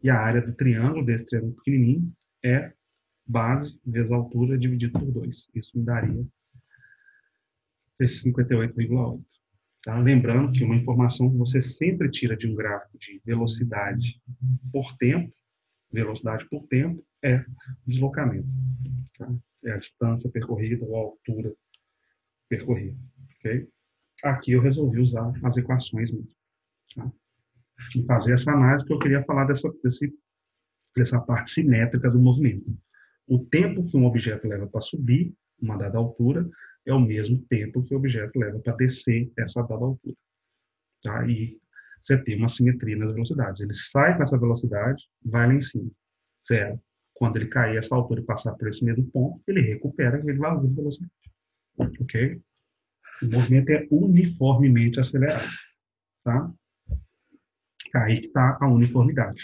E a área do triângulo, desse triângulo pequenininho, é base vezes altura dividido por 2. Isso me daria esse 58,8. Tá? Lembrando que uma informação que você sempre tira de um gráfico de velocidade por tempo, é deslocamento. Tá? É a distância percorrida ou a altura percorrida. Okay? Aqui eu resolvi usar as equações mesmo. Tá? E fazer essa análise, porque eu queria falar dessa parte simétrica do movimento. O tempo que um objeto leva para subir uma dada altura é o mesmo tempo que o objeto leva para descer essa dada altura. Tá? E você tem uma simetria nas velocidades. Ele sai com essa velocidade, vai lá em cima, zero. Quando ele cair essa altura e passar por esse mesmo ponto, ele recupera aquele valor de velocidade. Ok? O movimento é uniformemente acelerado. Tá? Aí que está a uniformidade.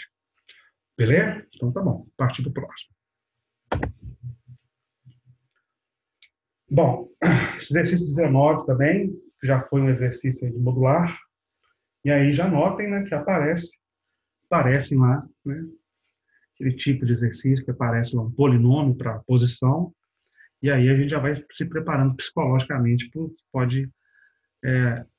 Beleza? Então tá bom. Partir do próximo. Bom, esse exercício 19 também já foi um exercício de modular. E aí já notem, né, que aparecem lá, né, aquele tipo de exercício que aparece lá um polinômio para a posição, e aí a gente já vai se preparando psicologicamente para o que pode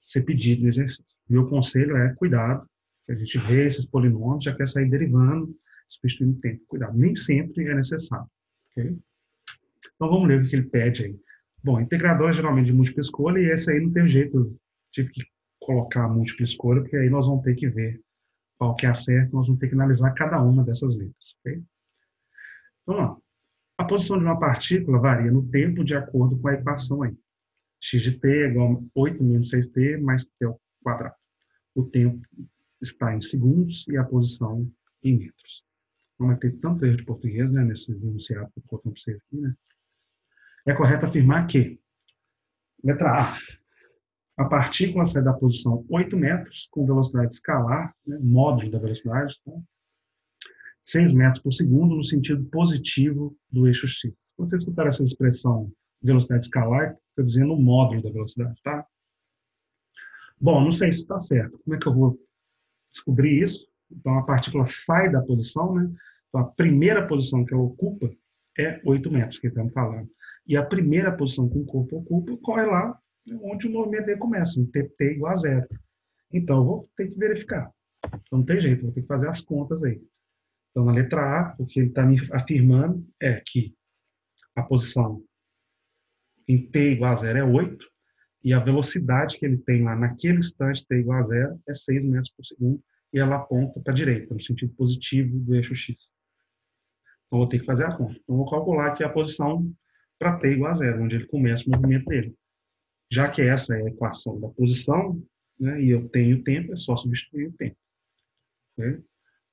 ser pedido no exercício. Meu conselho é cuidado, que a gente vê esses polinômios, já quer sair derivando, substituindo tempo. Cuidado, nem sempre é necessário. Okay? Então vamos ler o que ele pede aí. Bom, integrador é geralmente de múltipla escolha, e esse aí não tem jeito, tive que colocar múltipla escolha, porque aí nós vamos ter que ver qual que é a certa, nós vamos ter que analisar cada uma dessas letras. Okay? Então, ó, a posição de uma partícula varia no tempo de acordo com a equação aí. X de t é igual a 8 menos 6t mais t ao quadrado. O tempo está em segundos e a posição em metros. Não vai ter tanto erro de português, né, nesses enunciados que eu estou colocando para vocês aqui, né? É correto afirmar que, letra A partícula sai da posição 8 metros com velocidade escalar, né, módulo da velocidade, tá? 6 metros por segundo no sentido positivo do eixo x. Se você escutar essa expressão velocidade escalar, está dizendo o módulo da velocidade, tá? Bom, não sei se está certo. Como é que eu vou descobrir isso? Então, a partícula sai da posição, né? Então, a primeira posição que ela ocupa é 8 metros, que estamos falando. E a primeira posição que o corpo ocupa corre lá onde o movimento dele começa, no t igual a zero. Então, eu vou ter que verificar. Então, não tem jeito, vou ter que fazer as contas aí. Então, na letra A, o que ele está me afirmando é que a posição em t igual a zero é 8, e a velocidade que ele tem lá naquele instante t igual a zero é 6 metros por segundo, e ela aponta para a direita, no sentido positivo do eixo x. Então, vou ter que fazer a conta. Então, vou calcular aqui a posição para t igual a zero, onde ele começa o movimento dele. Já que essa é a equação da posição, né, e eu tenho tempo, é só substituir o tempo. Okay?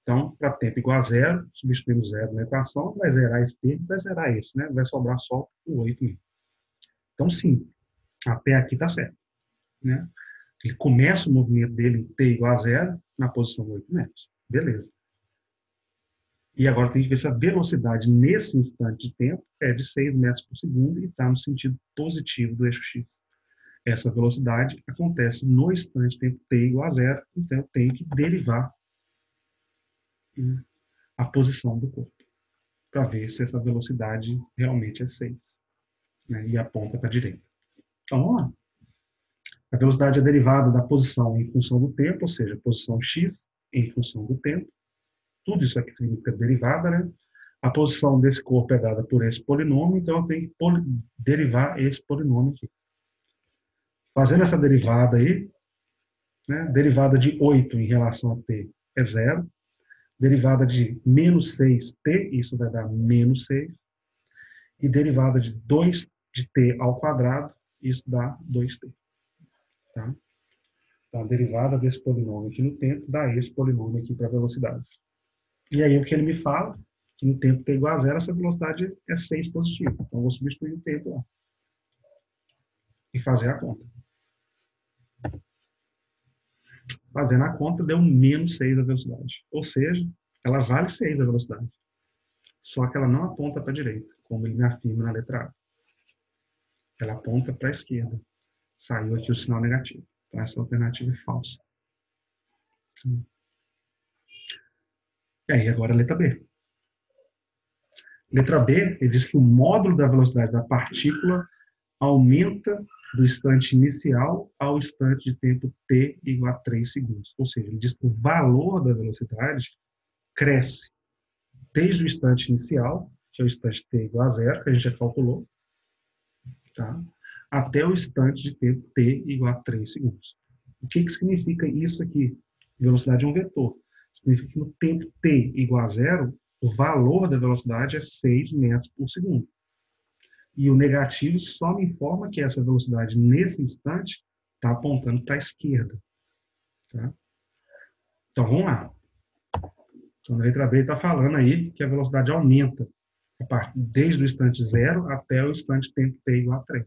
Então, para tempo igual a zero, substituindo zero na equação, vai zerar esse tempo, vai zerar esse, né? Vai sobrar só o 8 mesmo. Então, sim, até aqui está certo. Né? Ele começa o movimento dele em t igual a zero, na posição 8 metros. Beleza. E agora tem que ver se a velocidade nesse instante de tempo é de 6 metros por segundo e está no sentido positivo do eixo x. Essa velocidade acontece no instante de tempo t igual a zero, então eu tenho que derivar, né, a posição do corpo, para ver se essa velocidade realmente é 6, né, e aponta para a direita. Então, vamos lá. A velocidade é derivada da posição em função do tempo, ou seja, a posição x em função do tempo. Tudo isso aqui significa derivada, né? A posição desse corpo é dada por esse polinômio, então eu tenho que derivar esse polinômio aqui. Fazendo essa derivada aí, né, derivada de 8 em relação a t é zero. Derivada de menos 6t, isso vai dar menos 6. E derivada de 2 de t ao quadrado, isso dá 2t. Tá? Então, a derivada desse polinômio aqui no tempo dá esse polinômio aqui para a velocidade. E aí o que ele me fala, que no tempo t igual a zero, essa velocidade é 6 positivo. Então, eu vou substituir o tempo lá. E fazer a conta. Fazendo a conta, deu menos 6 a velocidade. Ou seja, ela vale 6 a velocidade. Só que ela não aponta para a direita, como ele me afirma na letra A. Ela aponta para a esquerda. Saiu aqui o sinal negativo. Então, essa alternativa é falsa. E aí, agora a letra B. Letra B, ele diz que o módulo da velocidade da partícula aumenta do instante inicial ao instante de tempo t igual a 3 segundos. Ou seja, ele diz que o valor da velocidade cresce desde o instante inicial, que é o instante t igual a zero, que a gente já calculou, tá? Até o instante de tempo t igual a 3 segundos. O que significa isso aqui? Velocidade é um vetor. Significa que no tempo t igual a zero, o valor da velocidade é 6 metros por segundo. E o negativo só me informa que essa velocidade, nesse instante, está apontando para a esquerda. Tá? Então, vamos lá. Então, a letra B está falando aí que a velocidade aumenta desde o instante zero até o instante tempo t igual a 3.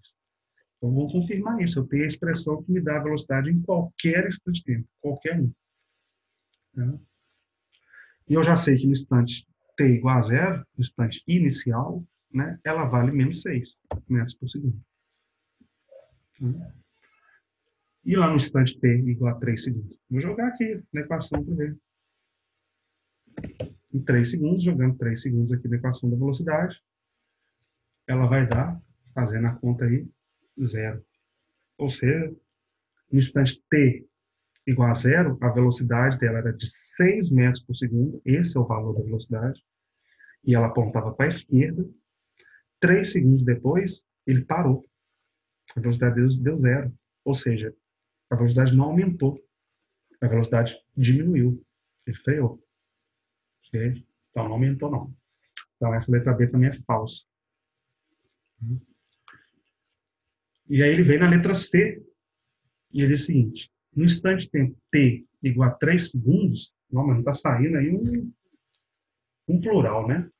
Então, vamos confirmar isso. Eu tenho a expressão que me dá a velocidade em qualquer instante de tempo, qualquer um. Tá? E eu já sei que no instante t igual a zero, no instante inicial, né, ela vale menos 6 metros por segundo. Tá? E lá no instante t igual a 3 segundos. Vou jogar aqui na equação para ver. em 3 segundos, jogando 3 segundos aqui na equação da velocidade, ela vai dar, fazendo a conta aí, 0. Ou seja, no instante t igual a 0, a velocidade dela era de 6 metros por segundo, esse é o valor da velocidade, e ela apontava para a esquerda. 3 segundos depois, ele parou. A velocidade deu 0. Ou seja, a velocidade não aumentou, a velocidade diminuiu. Ele freou. Okay? Então, não aumentou, não. Então, essa letra B também é falsa. E aí ele vem na letra C, e ele diz o seguinte: no instante de tempo t igual a 3 segundos, não, mas não está saindo aí um plural, né?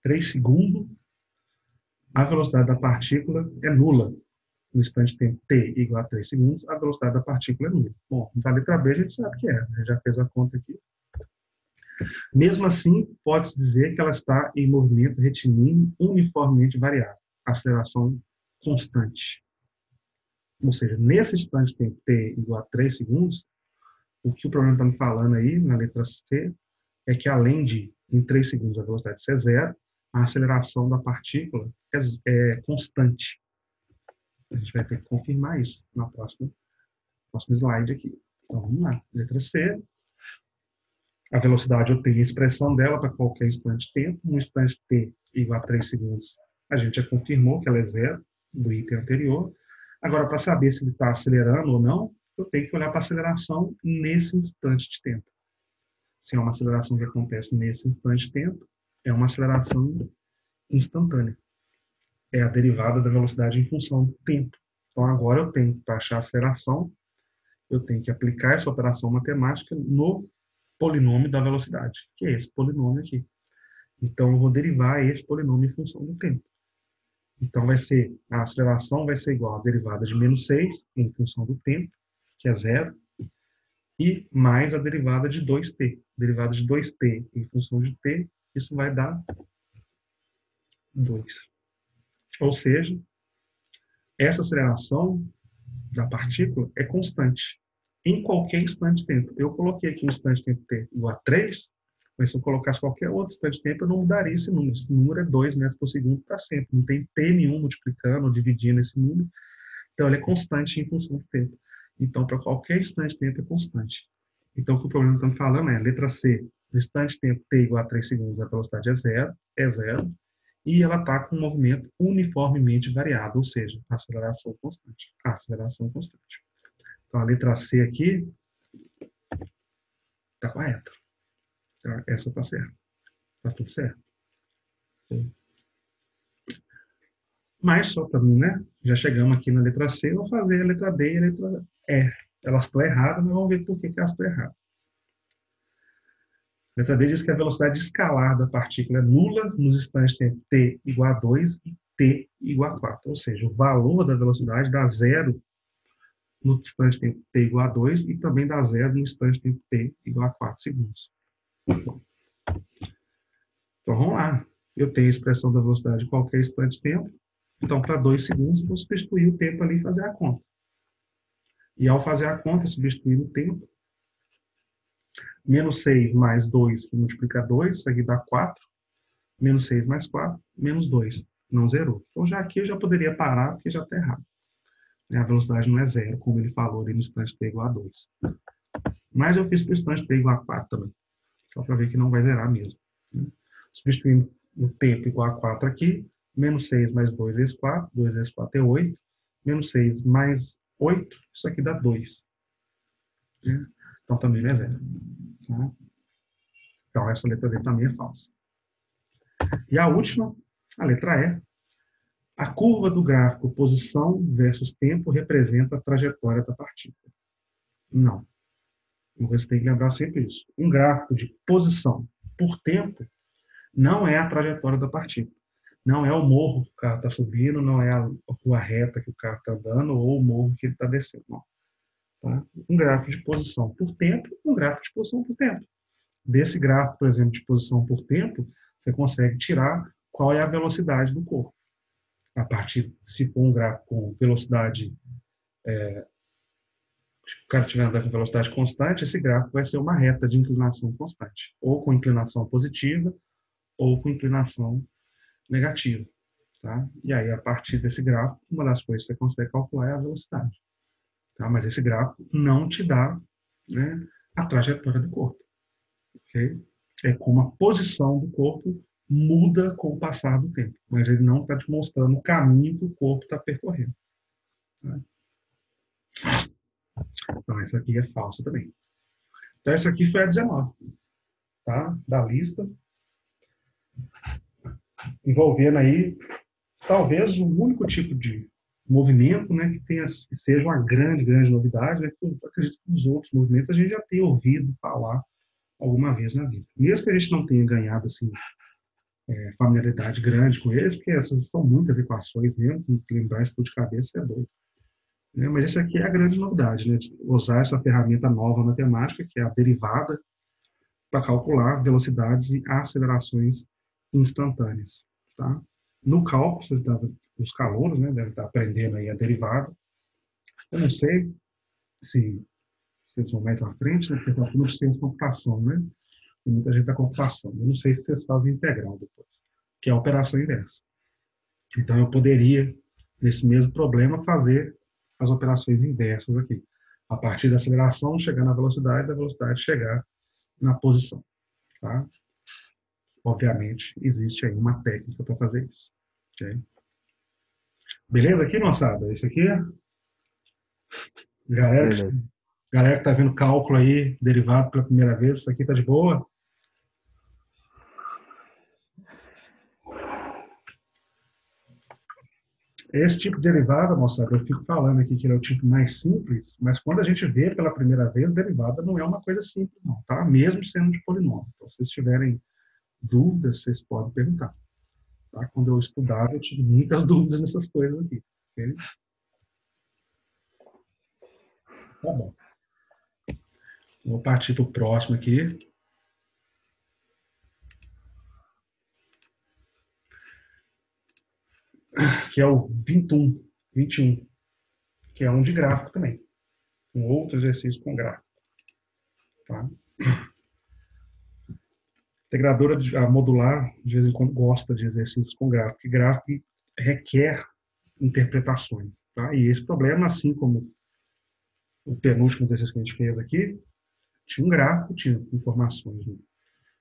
3 segundos, a velocidade da partícula é nula. No instante de tempo t igual a 3 segundos, a velocidade da partícula é nula. Bom, na letra B a gente sabe que é, a gente já fez a conta aqui. Mesmo assim, pode-se dizer que ela está em movimento retilíneo uniformemente variável, aceleração constante. Ou seja, nesse instante de tempo t igual a 3 segundos, o que o problema está me falando aí, na letra C, é que além de, em 3 segundos, a velocidade ser zero, a aceleração da partícula é constante. A gente vai ter que confirmar isso na próximo slide aqui. Então, vamos lá. Letra C. A velocidade eu tenho a expressão dela para qualquer instante de tempo. No instante t igual a 3 segundos, a gente já confirmou que ela é zero, do item anterior. Agora, para saber se ele está acelerando ou não, eu tenho que olhar para a aceleração nesse instante de tempo. Se é uma aceleração que acontece nesse instante de tempo, é uma aceleração instantânea. É a derivada da velocidade em função do tempo. Então, agora eu tenho que achar a aceleração, eu tenho que aplicar essa operação matemática no polinômio da velocidade, que é esse polinômio aqui. Então, eu vou derivar esse polinômio em função do tempo. Então, a aceleração vai ser igual à derivada de menos 6 em função do tempo, que é zero, e mais a derivada de 2t. Derivada de 2t em função de t, isso vai dar 2. Ou seja, essa aceleração da partícula é constante em qualquer instante de tempo. Eu coloquei aqui um instante de tempo t igual a 3, mas se eu colocasse qualquer outro instante de tempo, eu não mudaria esse número. Esse número é 2 metros por segundo para sempre. Não tem t nenhum multiplicando ou dividindo esse número. Então, ele é constante em função do tempo. Então, para qualquer instante de tempo, é constante. Então, o que o problema está me falando é, letra C, no instante de tempo t igual a 3 segundos, a velocidade é zero, e ela está com um movimento uniformemente variado, ou seja, aceleração constante. Aceleração constante. Então, a letra C aqui está correta. Essa está certa. Está tudo certo. Mas só para mim, né? Já chegamos aqui na letra C, eu vou fazer a letra D e a letra E. Elas estão erradas, mas vamos ver por que elas estão erradas. A letra D diz que a velocidade escalar da partícula é nula nos instantes de tempo t igual a 2 e t igual a 4. Ou seja, o valor da velocidade dá zero no instante de tempo t igual a 2 e também dá zero no instante de tempo t igual a 4 segundos. Então, vamos lá. Eu tenho a expressão da velocidade em qualquer instante de tempo. Então, para 2 segundos, eu vou substituir o tempo ali e fazer a conta. E ao fazer a conta, substituir o tempo, menos 6 mais 2, que multiplica 2, isso aqui dá 4. Menos 6 mais 4, menos 2. Não zerou. Então, já aqui eu já poderia parar, porque já está errado. A velocidade não é zero, como ele falou ali no instante t igual a 2. Mas eu fiz para o instante t igual a 4 também. Só para ver que não vai zerar mesmo. Substituindo o tempo igual a 4 aqui, menos 6 mais 2 vezes 4, 2 vezes 4 é 8, menos 6 mais 8, isso aqui dá 2. Então também não é zero. Então essa letra D também é falsa. E a última, a letra E. A curva do gráfico posição versus tempo representa a trajetória da partícula. Não. Você tem que lembrar sempre isso. Um gráfico de posição por tempo não é a trajetória da partícula. Não é o morro que o carro está subindo, não é a rua reta que o carro está andando ou o morro que ele está descendo. Não. Tá? Um gráfico de posição por tempo, um gráfico de posição por tempo. Desse gráfico, por exemplo, de posição por tempo, você consegue tirar qual é a velocidade do corpo. A partir, se for um gráfico com velocidade o cara estiver andando com velocidade constante, esse gráfico vai ser uma reta de inclinação constante, ou com inclinação positiva, ou com inclinação negativa. Tá? E aí, a partir desse gráfico, uma das coisas que você consegue calcular é a velocidade. Tá? Mas esse gráfico não te dá, né, a trajetória do corpo. Okay? É como a posição do corpo muda com o passar do tempo, mas ele não está te mostrando o caminho que o corpo está percorrendo. Tá? Então, essa aqui é falsa também. Então, essa aqui foi a 19, tá? Da lista, envolvendo aí, talvez, o único tipo de movimento, né, que seja uma grande, grande novidade, né, que eu acredito que os outros movimentos a gente já tem ouvido falar alguma vez na vida. Mesmo que a gente não tenha ganhado, assim, familiaridade grande com eles, porque essas são muitas equações mesmo, lembrar isso tudo de cabeça é doido. Né? Mas essa aqui é a grande novidade, né, de usar essa ferramenta nova matemática, que é a derivada, para calcular velocidades e acelerações instantâneas. Tá? No cálculo, os calouros, né, devem estar aprendendo aí a derivada. Eu não sei se vocês vão mais à frente, né, porque são tudo ciência de computação, né? Tem muita gente da computação. Eu não sei se vocês fazem integral depois, que é a operação inversa. Então, eu poderia, nesse mesmo problema, fazer as operações inversas aqui. A partir da aceleração, chegar na velocidade, da velocidade chegar na posição. Tá? Obviamente, existe aí uma técnica para fazer isso. Okay? Beleza aqui, moçada? Isso aqui, galera, Beleza. galera que está vendo cálculo aí, derivado pela primeira vez, isso aqui está de boa? Esse tipo de derivada, moçada, eu fico falando aqui que ele é o tipo mais simples, mas quando a gente vê pela primeira vez, derivada não é uma coisa simples, não, tá? Mesmo sendo de polinômio. Então, se vocês tiverem dúvidas, vocês podem perguntar. Tá? Quando eu estudava, eu tive muitas dúvidas nessas coisas aqui. Okay? Tá bom. Vou partir para o próximo aqui. Que é o 21, que é um de gráfico também. Um outro exercício com gráfico. Tá? Integradora a modular, de vez em quando, gosta de exercícios com gráfico, porque gráfico requer interpretações. Tá? E esse problema, assim como o penúltimo exercício que a gente fez aqui, tinha um gráfico, tinha informações no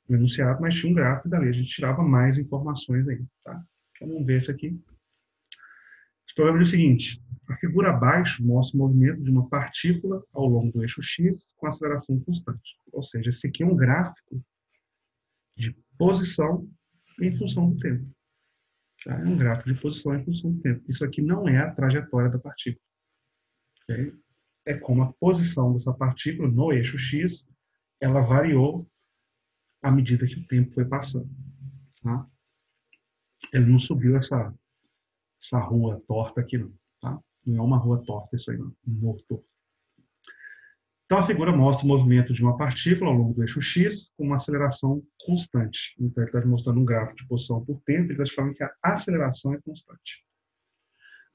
enunciado, mas tinha um gráfico e dali a gente tirava mais informações aí. Tá? Então, vamos ver isso aqui. O problema é o seguinte: a figura abaixo mostra o movimento de uma partícula ao longo do eixo X com aceleração constante. Ou seja, esse aqui é um gráfico de posição em função do tempo. Tá? É um gráfico de posição em função do tempo. Isso aqui não é a trajetória da partícula. Okay? É como a posição dessa partícula no eixo X, ela variou à medida que o tempo foi passando. Tá? Ele não subiu essa rua torta aqui, não. Tá? Não é uma rua torta isso aí, não. Um morro torto. Então, a figura mostra o movimento de uma partícula ao longo do eixo X com uma aceleração constante. Então, ele está mostrando um gráfico de posição por tempo, ele está falando que a aceleração é constante.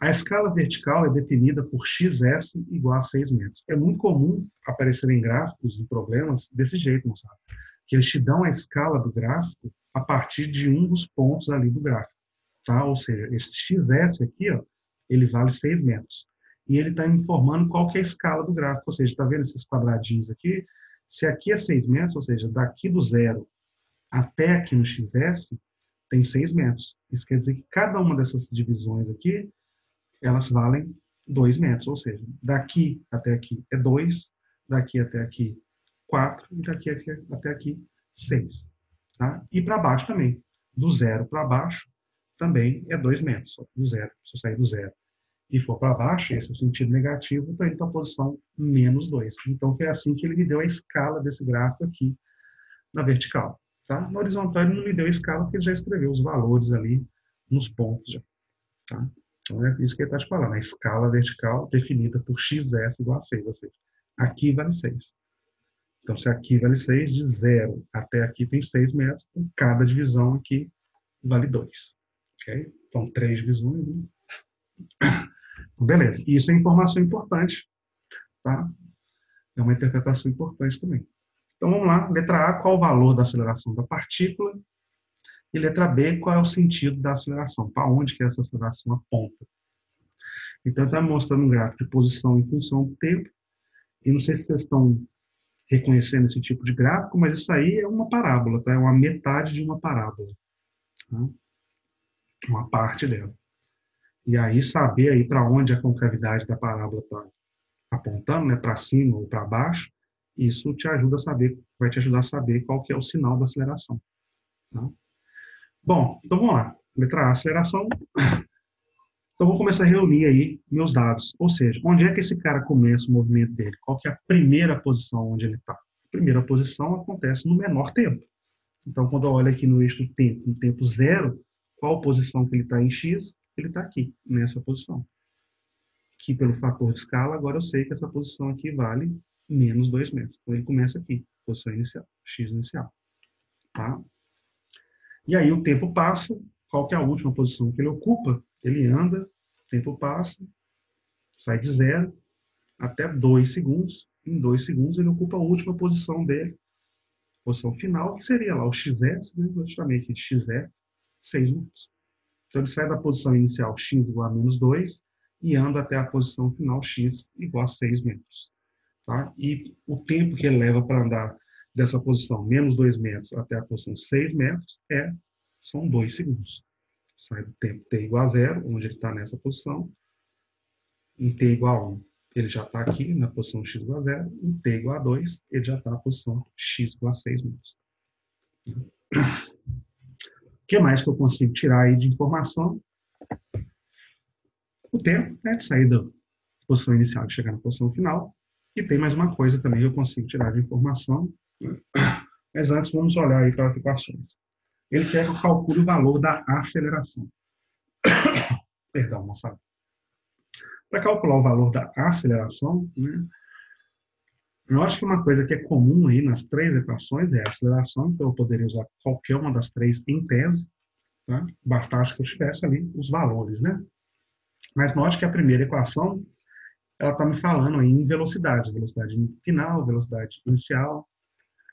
A escala vertical é definida por xs igual a 6 metros. É muito comum aparecer em gráficos, em problemas, desse jeito, não sabe? Que eles te dão a escala do gráfico a partir de um dos pontos ali do gráfico. Tá? Ou seja, esse xs aqui, ó, ele vale 6 metros. E ele está informando qual que é a escala do gráfico. Ou seja, está vendo esses quadradinhos aqui? Se aqui é 6 metros, ou seja, daqui do zero até aqui no xs, tem 6 metros. Isso quer dizer que cada uma dessas divisões aqui, elas valem 2 metros. Ou seja, daqui até aqui é 2, daqui até aqui 4, e daqui até aqui 6. Tá? E para baixo também. Do zero para baixo também é 2 metros. Do zero, se eu sair do zero e for para baixo, esse é o sentido negativo, estou indo para a posição menos 2. Então, foi assim que ele me deu a escala desse gráfico aqui na vertical. Tá? Na horizontal, ele não me deu a escala, porque ele já escreveu os valores ali nos pontos. Já, tá? Então, é isso que ele está te falando. A escala vertical definida por xs igual a 6. Ou seja, aqui vale 6. Então, se aqui vale 6, de 0 até aqui tem 6 metros, então cada divisão aqui vale 2. Okay? Então, 3 divisões. Né? Beleza. Isso é informação importante, tá? É uma interpretação importante também. Então, vamos lá. Letra A, qual o valor da aceleração da partícula? E letra B, qual é o sentido da aceleração? Para onde que essa aceleração aponta? Então, está mostrando um gráfico de posição em função do tempo. E não sei se vocês estão reconhecendo esse tipo de gráfico, mas isso aí é uma parábola, tá? É uma metade de uma parábola, tá? Uma parte dela. E aí, saber aí para onde a concavidade da parábola está apontando, né? Para cima ou para baixo, isso te ajuda a saber, vai te ajudar a saber qual que é o sinal da aceleração, tá? Bom, então vamos lá. Letra A, aceleração. Então, vou começar a reunir aí meus dados. Ou seja, onde é que esse cara começa o movimento dele? Qual que é a primeira posição onde ele está? A primeira posição acontece no menor tempo. Então, quando eu olho aqui no eixo do tempo, no tempo zero, qual posição que ele está em X? Ele está aqui, nessa posição. Que pelo fator de escala, agora eu sei que essa posição aqui vale menos 2 metros. Então, ele começa aqui, posição inicial, X inicial. Tá? E aí o tempo passa, qual que é a última posição que ele ocupa? Ele anda, o tempo passa, sai de 0 até 2 segundos. Em 2 segundos ele ocupa a última posição dele, posição final, que seria lá o XS, né? Eu chamei aqui de XS, 6 minutos. Então ele sai da posição inicial x igual a menos 2 e anda até a posição final x igual a 6 metros. Tá? E o tempo que ele leva para andar dessa posição menos 2 metros até a posição 6 metros são 2 segundos. Sai do tempo t igual a 0, onde ele está nessa posição, em t igual a 1, ele já está aqui na posição x igual a 0, em t igual a 2, ele já está na posição x igual a 6 metros. O que mais que eu consigo tirar aí de informação? O tempo, né, de sair da posição inicial e chegar na posição final. E tem mais uma coisa também que eu consigo tirar de informação. Mas antes vamos olhar aí para as equações. Ele quer que eu calcule o valor da aceleração. Perdão, moçada. Para calcular o valor da aceleração, né, eu acho que uma coisa que é comum aí nas três equações é a aceleração, então eu poderia usar qualquer uma das três em tese, tá? Bastasse que eu tivesse ali os valores, né? Mas note que a primeira equação, ela está me falando aí em velocidade, velocidade final, velocidade inicial.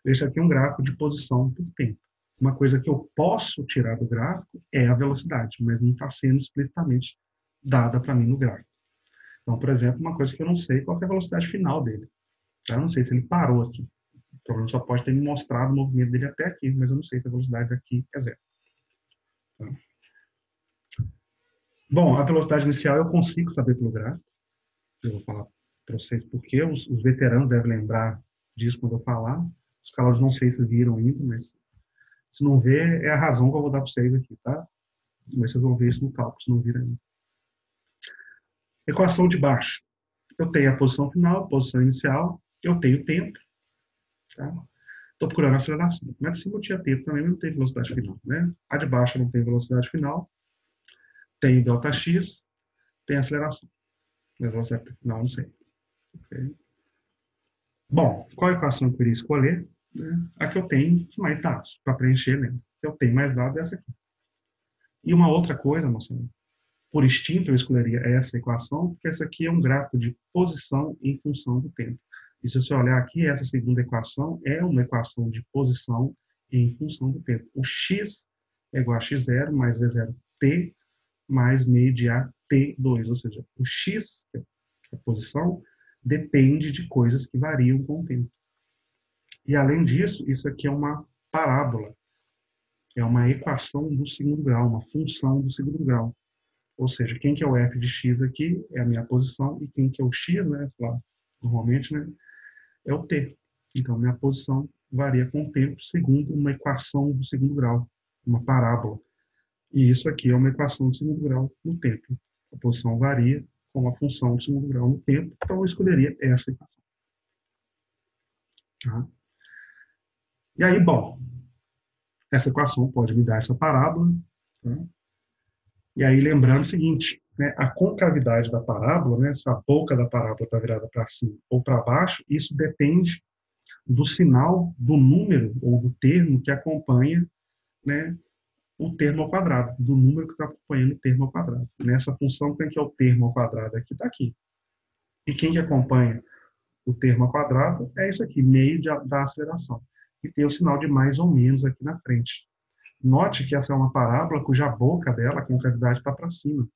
Esse aqui é um gráfico de posição por tempo. Uma coisa que eu posso tirar do gráfico é a velocidade, mas não está sendo explicitamente dada para mim no gráfico. Então, por exemplo, uma coisa que eu não sei qual é a velocidade final dele. Eu não sei se ele parou aqui. O problema só pode ter me mostrado o movimento dele até aqui, mas eu não sei se a velocidade daqui é 0. Tá? Bom, a velocidade inicial eu consigo saber pelo gráfico. Eu vou falar para vocês porque os veteranos devem lembrar disso quando eu falar. Os calouros não sei se viram ainda, mas se não ver, é a razão que eu vou dar para vocês aqui, tá? Mas vocês vão ver isso no cálculo, se não viram ainda. Equação de baixo. Eu tenho a posição final, a posição inicial, eu tenho tempo. Tá? Estou procurando a aceleração. Na de cima eu tinha tempo também, mas não tem velocidade final. Né? A de baixo não tem velocidade final. Tem ΔX, tem aceleração. Mas velocidade final não sei. Okay. Bom, qual equação que eu iria escolher? Né? A que eu tenho mais dados para preencher, né? Eu tenho mais dados é essa aqui. E uma outra coisa, moçada, por instinto eu escolheria essa equação, porque essa aqui é um gráfico de posição em função do tempo. E se você olhar aqui, essa segunda equação é uma equação de posição em função do tempo. O x é igual a x0 mais v0t mais meio de a t2, ou seja, o x, que é a posição, depende de coisas que variam com o tempo. E além disso, isso aqui é uma parábola, é uma equação do segundo grau, uma função do segundo grau. Ou seja, quem que é o f de x aqui é a minha posição e quem que é o x, né, lá, normalmente, né, é o t. Então, minha posição varia com o tempo segundo uma equação do segundo grau, uma parábola. E isso aqui é uma equação do segundo grau no tempo. A posição varia com a função do segundo grau no tempo, então eu escolheria essa equação. Tá? E aí, bom, essa equação pode me dar essa parábola. Tá? E aí, lembrando o seguinte, né, a concavidade da parábola, né, se a boca da parábola está virada para cima ou para baixo, isso depende do sinal, do número ou do termo que acompanha, né, o termo ao quadrado, do número que está acompanhando o termo ao quadrado. Nessa função, quem que é o termo ao quadrado? Aqui está aqui. E quem que acompanha o termo ao quadrado é isso aqui, meio da aceleração. E tem o sinal de mais ou menos aqui na frente. Note que essa é uma parábola cuja boca dela, a concavidade, está para cima.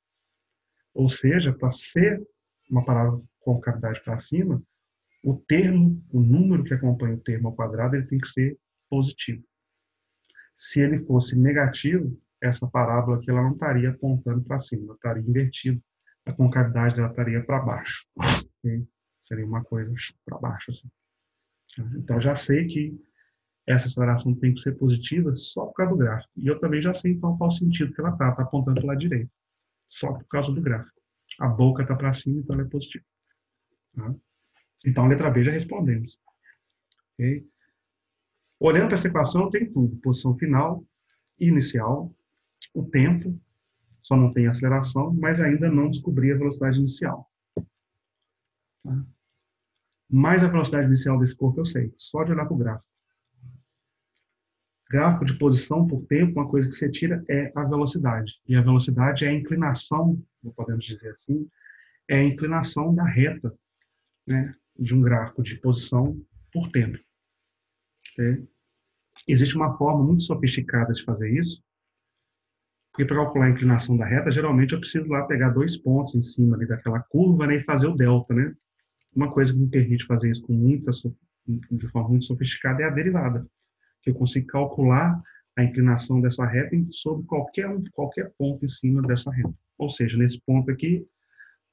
Ou seja, para ser uma parábola com concavidade para cima, o termo, o número que acompanha o termo ao quadrado, ele tem que ser positivo. Se ele fosse negativo, essa parábola aqui ela não estaria apontando para cima, ela estaria invertida. A concavidade dela estaria para baixo. Okay? Seria uma coisa para baixo. Assim. Então, já sei que essa aceleração tem que ser positiva só por causa do gráfico. E eu também já sei, então, qual o sentido que ela está. Está apontando para o lado direito. Só por causa do gráfico. A boca está para cima, então ela é positiva. Tá? Então, a letra B já respondemos. Okay? Olhando para essa equação, tem tudo. Posição final, inicial, o tempo, só não tem aceleração, mas ainda não descobri a velocidade inicial. Tá? Mas a velocidade inicial desse corpo eu sei, só de olhar para o gráfico. Gráfico de posição por tempo, uma coisa que você tira é a velocidade. E a velocidade é a inclinação, podemos dizer assim, é a inclinação da reta, né, de um gráfico de posição por tempo. Okay? Existe uma forma muito sofisticada de fazer isso, porque para calcular a inclinação da reta, geralmente eu preciso lá pegar 2 pontos em cima ali daquela curva, né, e fazer o delta, né? Uma coisa que me permite fazer isso de forma muito sofisticada é a derivada, que eu consigo calcular a inclinação dessa reta sobre qualquer ponto em cima dessa reta. Ou seja, nesse ponto aqui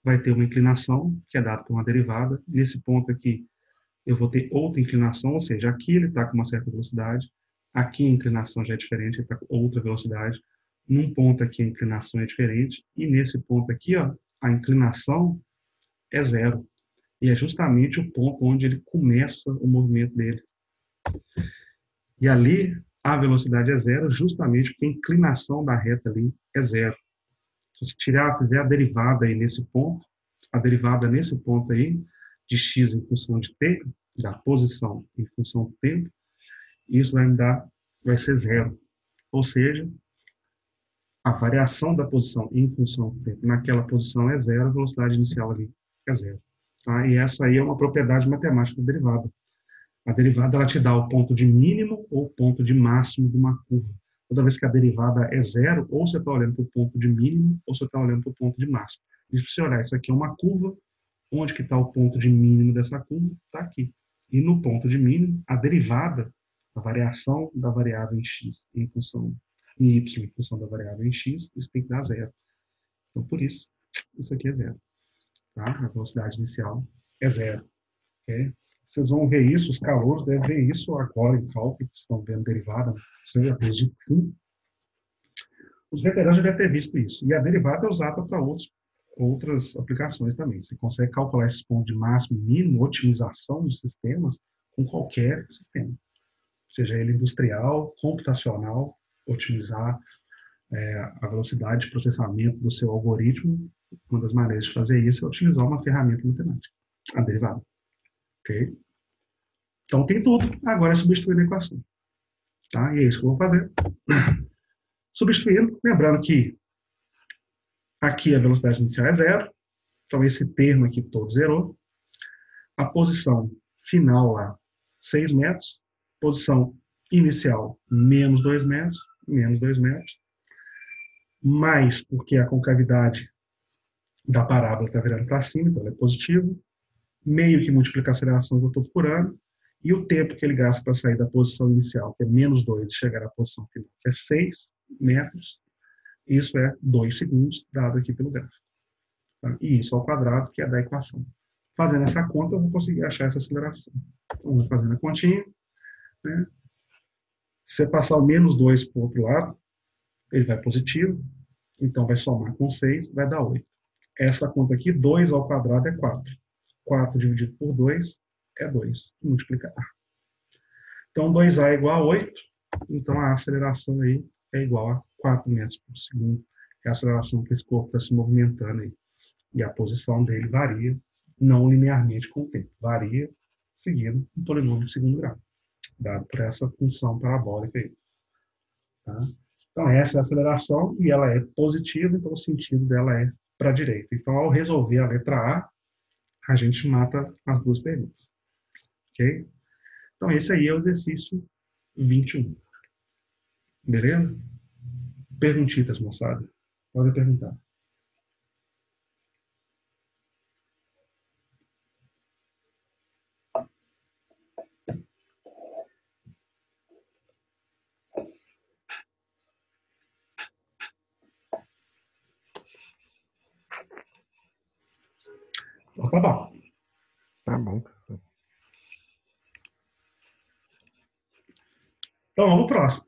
vai ter uma inclinação, que é dada por uma derivada. Nesse ponto aqui eu vou ter outra inclinação, ou seja, aqui ele está com uma certa velocidade, aqui a inclinação já é diferente, ele está com outra velocidade. Num ponto aqui a inclinação é diferente, e nesse ponto aqui, ó, a inclinação é zero. E é justamente o ponto onde ele começa o movimento dele. E ali a velocidade é zero, justamente porque a inclinação da reta ali é zero. Se você fizer a derivada aí nesse ponto, a derivada nesse ponto aí, de x em função de t, da posição em função do tempo, isso vai ser zero. Ou seja, a variação da posição em função do tempo naquela posição é zero, a velocidade inicial ali é zero. Tá? E essa aí é uma propriedade matemática da derivada. A derivada ela te dá o ponto de mínimo ou ponto de máximo de uma curva. Toda vez que a derivada é zero, ou você está olhando para o ponto de mínimo, ou você está olhando para o ponto de máximo. E se você olhar, isso aqui é uma curva, onde que está o ponto de mínimo dessa curva? Está aqui. E no ponto de mínimo, a derivada, a variação da variável em x em y em função da variável em x, isso tem que dar zero. Então, por isso, isso aqui é zero. Tá? A velocidade inicial é zero. Okay? Vocês vão ver isso, os calouros devem ver isso agora em cálculo, que estão vendo derivada. Você acredita que sim? Os veteranos já devem ter visto isso. E a derivada é usada para outras aplicações também. Você consegue calcular esse ponto de máximo e mínimo, otimização dos sistemas, com qualquer sistema. Seja ele industrial, computacional, otimizar a velocidade de processamento do seu algoritmo. Uma das maneiras de fazer isso é utilizar uma ferramenta matemática, a derivada. Ok? Então tem tudo, agora é substituir na equação. Tá? E é isso que eu vou fazer. Substituindo, lembrando que aqui a velocidade inicial é zero, então esse termo aqui todo zerou. A posição final lá, 6 metros. Posição inicial, menos 2 metros, menos 2 metros. Mais porque a concavidade da parábola está virando para cima, então ela é positiva. Meio que multiplicar a aceleração que eu estou procurando. E o tempo que ele gasta para sair da posição inicial, que é menos 2, e chegar à posição final, que é 6 metros, isso é 2 segundos, dado aqui pelo gráfico. Tá? E isso ao quadrado, que é da equação. Fazendo essa conta, eu vou conseguir achar essa aceleração. Então, vou fazendo a continha. Né? Se você passar o menos 2 para o outro lado, ele vai positivo, então vai somar com 6, vai dar 8. Essa conta aqui, 2 ao quadrado é 4. 4 dividido por 2 é 2. Multiplicar. Então, 2A é igual a 8. Então, a aceleração aí é igual a 4 metros por segundo. É a aceleração que esse corpo está se movimentando aí. E a posição dele varia, não linearmente com o tempo. Varia seguindo um polinômio de segundo grau, dado por essa função parabólica aí. Tá? Então, essa é a aceleração e ela é positiva, então o sentido dela é para a direita. Então, ao resolver a letra A, a gente mata as duas perguntas. Ok? Então, esse aí é o exercício 21. Beleza? Perguntitas, moçada. Pode perguntar. Opa, bom. Tá bom, professor. Então, vamos pro próximo.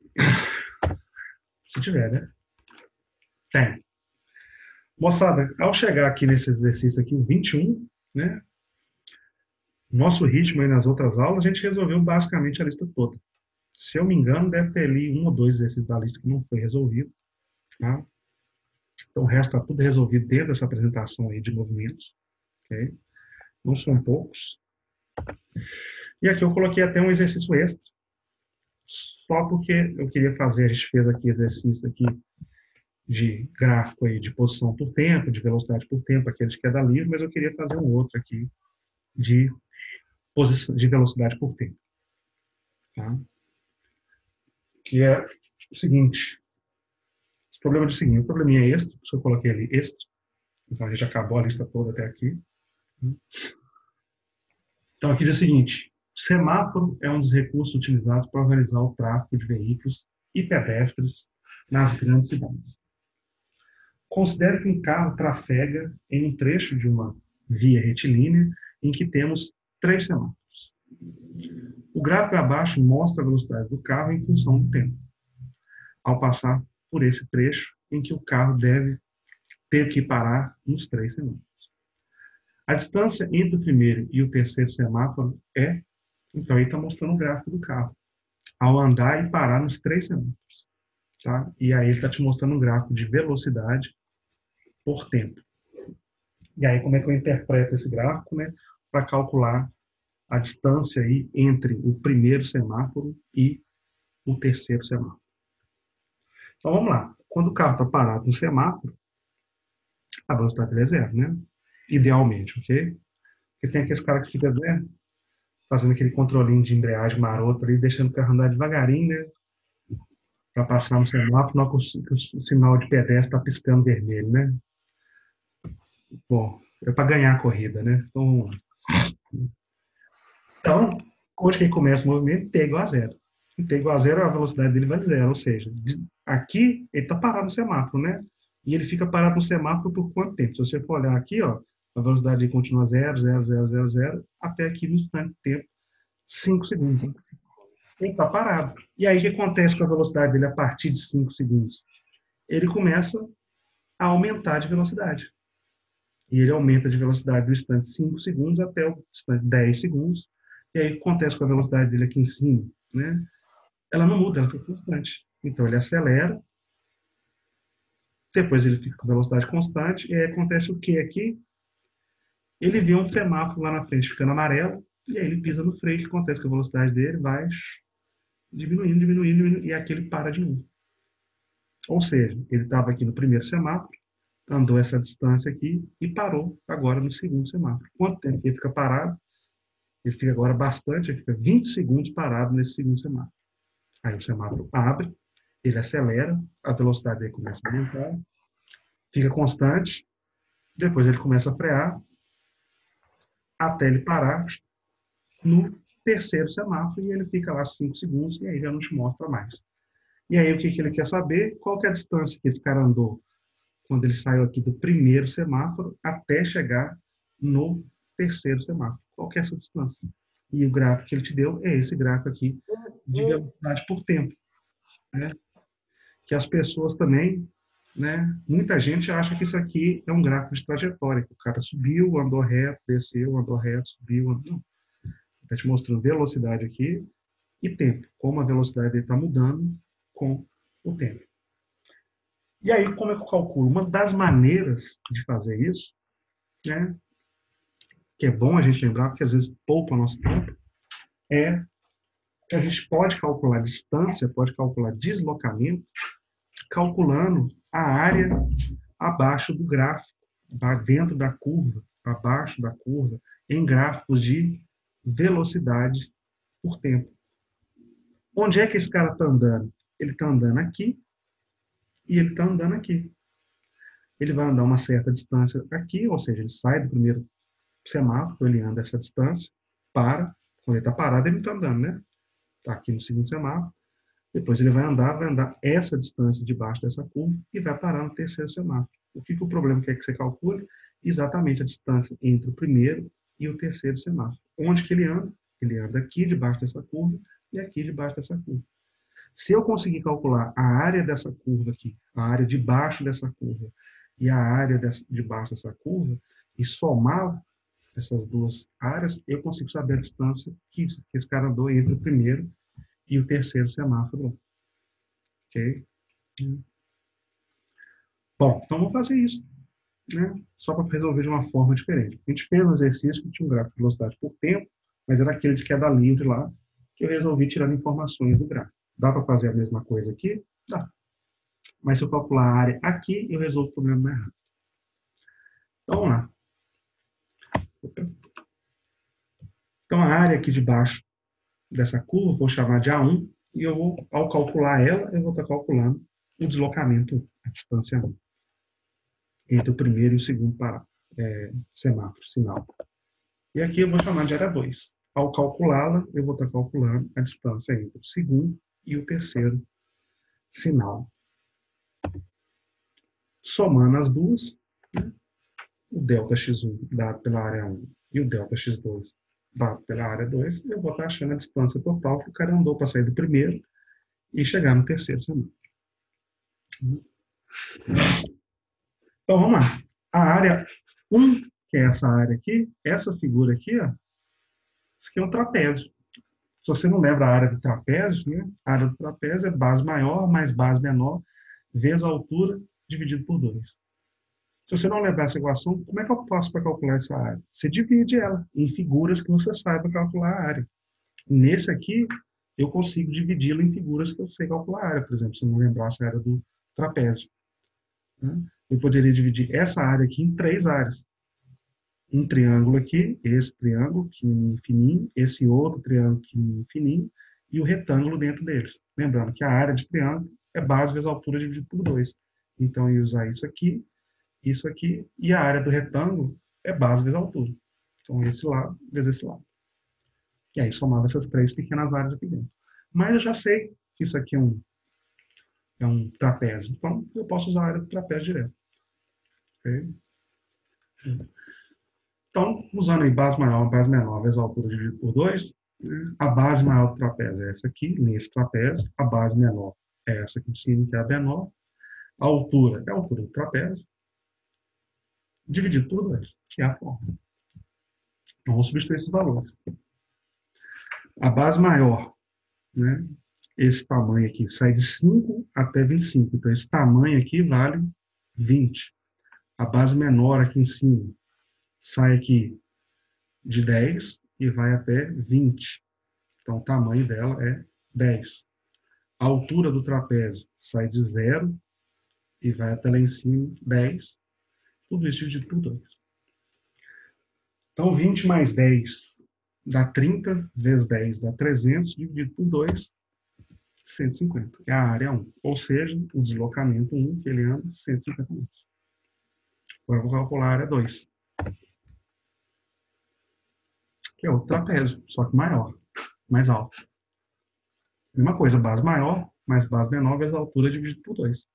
Se tiver, né? Tem. Moçada, ao chegar aqui nesse exercício aqui, o 21, né? Nosso ritmo aí nas outras aulas, a gente resolveu basicamente a lista toda. Se eu me engano, deve ter ali um ou dois exercícios da lista que não foi resolvido, tá? Então, o resto está tudo resolvido dentro dessa apresentação aí de movimentos, ok? Não são poucos. E aqui eu coloquei até um exercício extra, só porque eu queria fazer, a gente fez aqui exercício aqui de gráfico aí de posição por tempo, de velocidade por tempo, aquele de queda livre, mas eu queria fazer um outro aqui de posição, de velocidade por tempo, tá? Que é o seguinte, esse problema é o seguinte, o probleminha é extra, por isso eu coloquei ali extra, então a gente acabou a lista toda até aqui. Então aqui diz o seguinte, semáforo é um dos recursos utilizados para organizar o tráfego de veículos e pedestres nas grandes cidades. Considere que um carro trafega em um trecho de uma via retilínea em que temos 3 semáforos. O gráfico abaixo mostra a velocidade do carro em função do tempo, ao passar por esse trecho em que o carro deve ter que parar nos 3 semáforos. A distância entre o primeiro e o terceiro semáforo é, então aí está mostrando o gráfico do carro, ao andar e parar nos 3 semáforos. Tá? E aí ele está te mostrando um gráfico de velocidade por tempo. E aí como é que eu interpreto esse gráfico, né? Para calcular a distância aí entre o primeiro semáforo e o terceiro semáforo. Então vamos lá. Quando o carro está parado no semáforo, a velocidade dele é zero, né? Idealmente, ok? Porque tem aqueles caras que ficam, né, fazendo aquele controlinho de embreagem maroto ali, deixando o carro andar devagarinho, né? Para passar no semáforo, não, que o sinal de pedestre está piscando vermelho, né? Bom, é para ganhar a corrida, né? Então, onde que ele começa o movimento? T igual a zero. T igual a zero, a velocidade dele vale zero, ou seja, aqui ele está parado no semáforo, né? E ele fica parado no semáforo por quanto tempo? Se você for olhar aqui, ó, a velocidade dele continua zero, zero, zero, zero, zero, até aqui no instante de tempo, 5 segundos. Ele está parado. E aí o que acontece com a velocidade dele a partir de 5 segundos? Ele começa a aumentar de velocidade. E ele aumenta de velocidade do instante 5 segundos até o instante 10 segundos. E aí o que acontece com a velocidade dele aqui em cima? Né? Ela não muda, ela fica constante. Então ele acelera, depois ele fica com velocidade constante, e aí acontece o que aqui? Ele vê um semáforo lá na frente ficando amarelo, e aí ele pisa no freio, o que acontece com a velocidade dele? Vai diminuindo, diminuindo, diminuindo, e aqui ele para de novo. Ou seja, ele estava aqui no primeiro semáforo, andou essa distância aqui e parou agora no segundo semáforo. Quanto tempo que ele fica parado? Ele fica agora bastante, ele fica 20 segundos parado nesse segundo semáforo. Aí o semáforo abre, ele acelera, a velocidade dele começa a aumentar, fica constante, depois ele começa a frear, até ele parar no terceiro semáforo e ele fica lá 5 segundos e aí já não te mostra mais. E aí o que ele quer saber? Qual que é a distância que esse cara andou quando ele saiu aqui do primeiro semáforo até chegar no terceiro semáforo? Qual que é essa distância? E o gráfico que ele te deu é esse gráfico aqui de velocidade por tempo, né? Que as pessoas também, né? Muita gente acha que isso aqui é um gráfico de trajetória, que o cara subiu, andou reto, desceu, andou reto, subiu, andou... Não. Está te mostrando velocidade aqui e tempo, como a velocidade está mudando com o tempo. E aí, como é que eu calculo? Uma das maneiras de fazer isso, né, que é bom a gente lembrar, porque às vezes poupa o nosso tempo, é que a gente pode calcular distância, pode calcular deslocamento, calculando a área abaixo do gráfico, dentro da curva abaixo da curva em gráficos de velocidade por tempo. Onde é que esse cara está andando? Ele está andando aqui e ele está andando aqui. Ele vai andar uma certa distância aqui, ou seja, ele sai do primeiro semáforo, ele anda essa distância, para. Quando ele está parado, ele não está andando, né? Está aqui no segundo semáforo. Depois ele vai andar essa distância debaixo dessa curva e vai parar no terceiro semáforo. O que o problema quer que você calcule? Exatamente a distância entre o primeiro e o terceiro semáforo. Onde que ele anda? Ele anda aqui debaixo dessa curva e aqui debaixo dessa curva. Se eu conseguir calcular a área dessa curva aqui, a área debaixo dessa curva e a área debaixo dessa curva, e somar essas duas áreas, eu consigo saber a distância que esse cara andou entre o primeiro e o terceiro semáforo. Ok? Bom, então vamos fazer isso, né? Só para resolver de uma forma diferente. A gente fez um exercício que tinha um gráfico de velocidade por tempo, mas era aquele de queda livre lá, que eu resolvi tirando informações do gráfico. Dá para fazer a mesma coisa aqui? Dá. Mas se eu calcular a área aqui, eu resolvo o problema mais rápido. Então, vamos lá. Então, a área aqui de baixo dessa curva, vou chamar de A1, e eu vou, ao calcular ela, eu vou estar calculando o deslocamento, a distância 1, entre o primeiro e o segundo semáforo, sinal. E aqui eu vou chamar de área 2. Ao calculá-la, eu vou estar calculando a distância entre o segundo e o terceiro sinal. Somando as duas, né, o ΔX1 dado pela área 1 e o ΔX2 dado pela área 2, eu vou estar achando a distância total que o cara andou para sair do primeiro e chegar no terceiro semáforo. Então, vamos lá. A área 1, que é essa área aqui, essa figura aqui, ó, isso aqui é um trapézio. Se você não lembra a área do trapézio, né? A área do trapézio é base maior mais base menor, vezes a altura, dividido por 2. Se você não lembrar essa equação, como é que eu faço para calcular essa área? Você divide ela em figuras que você saiba calcular a área. Nesse aqui, eu consigo dividi-la em figuras que eu sei calcular a área. Por exemplo, se eu não lembrasse a área do trapézio, né? Eu poderia dividir essa área aqui em 3 áreas. Um triângulo aqui, esse triângulo fininho, esse outro triângulo fininho, e o retângulo dentro deles. Lembrando que a área de triângulo é base vezes altura dividido por 2. Então, eu ia usar isso aqui, e a área do retângulo é base vezes altura. Então, esse lado vezes esse lado. E aí, somava essas 3 pequenas áreas aqui dentro. Mas eu já sei que isso aqui é um trapézio. Então, eu posso usar a área do trapézio direto. Ok? Então, usando aí base maior, base menor, vezes a altura dividido por 2, né? A base maior do trapézio é essa aqui, nesse trapézio. A base menor é essa aqui de cima, que é a menor. A altura é a altura do trapézio, dividido por 2, que é a fórmula. Então, vamos substituir esses valores. A base maior, né? Esse tamanho aqui, sai de 5 até 25. Então, esse tamanho aqui vale 20. A base menor aqui em cima sai aqui de 10 e vai até 20. Então, o tamanho dela é 10. A altura do trapézio sai de 0 e vai até lá em cima, 10. Tudo isso dividido por 2. Então, 20 mais 10 dá 30, vezes 10 dá 300, dividido por 2, 150. É a área 1. Ou seja, o deslocamento 1, que ele anda, 150 metros. Agora eu vou calcular a área 2. Que é o trapézio, só que maior, mais alto. Mesma coisa, base maior, mais base menor, vezes a altura dividido por 2.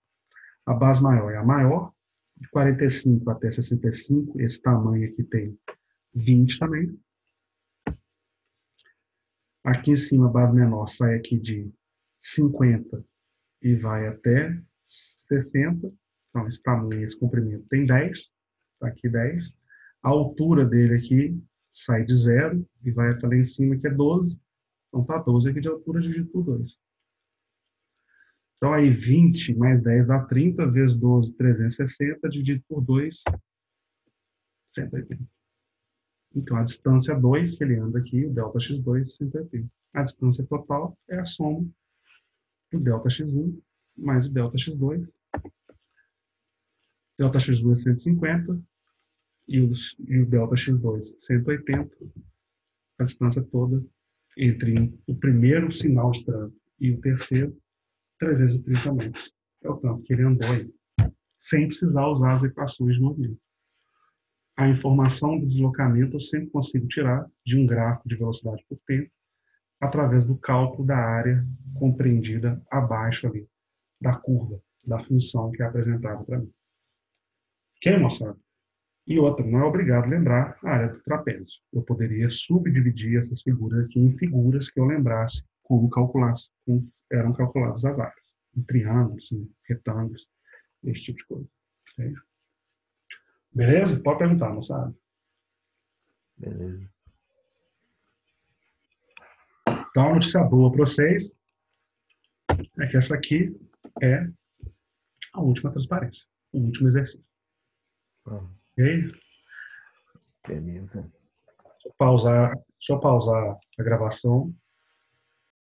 A base maior é a maior, de 45 até 65, esse tamanho aqui tem 20 também. Aqui em cima, a base menor sai aqui de 50 e vai até 60. Então, esse tamanho, esse comprimento tem 10. Está aqui 10. A altura dele aqui sai de 0 e vai até lá em cima, que é 12. Então, está 12 aqui de altura dividido por 2. Então, aí 20 mais 10 dá 30, vezes 12, 360, dividido por 2, 180. Então, a distância 2 que ele anda aqui, o ΔX2, 180. A distância total é a soma do ΔX1 mais o ΔX2. ΔX2 é 150, e o delta x2 180, a distância toda entre o primeiro sinal de trânsito e o terceiro, 330 metros. É o tanto que ele andou aí, sem precisar usar as equações de movimento. A informação do deslocamento eu sempre consigo tirar de um gráfico de velocidade por tempo, através do cálculo da área compreendida abaixo ali, da curva, da função que é apresentada para mim. Ok, moçada? E outra, não é obrigado lembrar a área do trapézio. Eu poderia subdividir essas figuras aqui em figuras que eu lembrasse como calculasse, como eram calculadas as áreas. Em triângulos, em retângulos, esse tipo de coisa. Ok? Beleza? Pode perguntar, moçada. Beleza. Então, a notícia boa para vocês é que essa aqui é a última transparência, o último exercício. Pronto. Ok? Beleza. Deixa eu pausar a gravação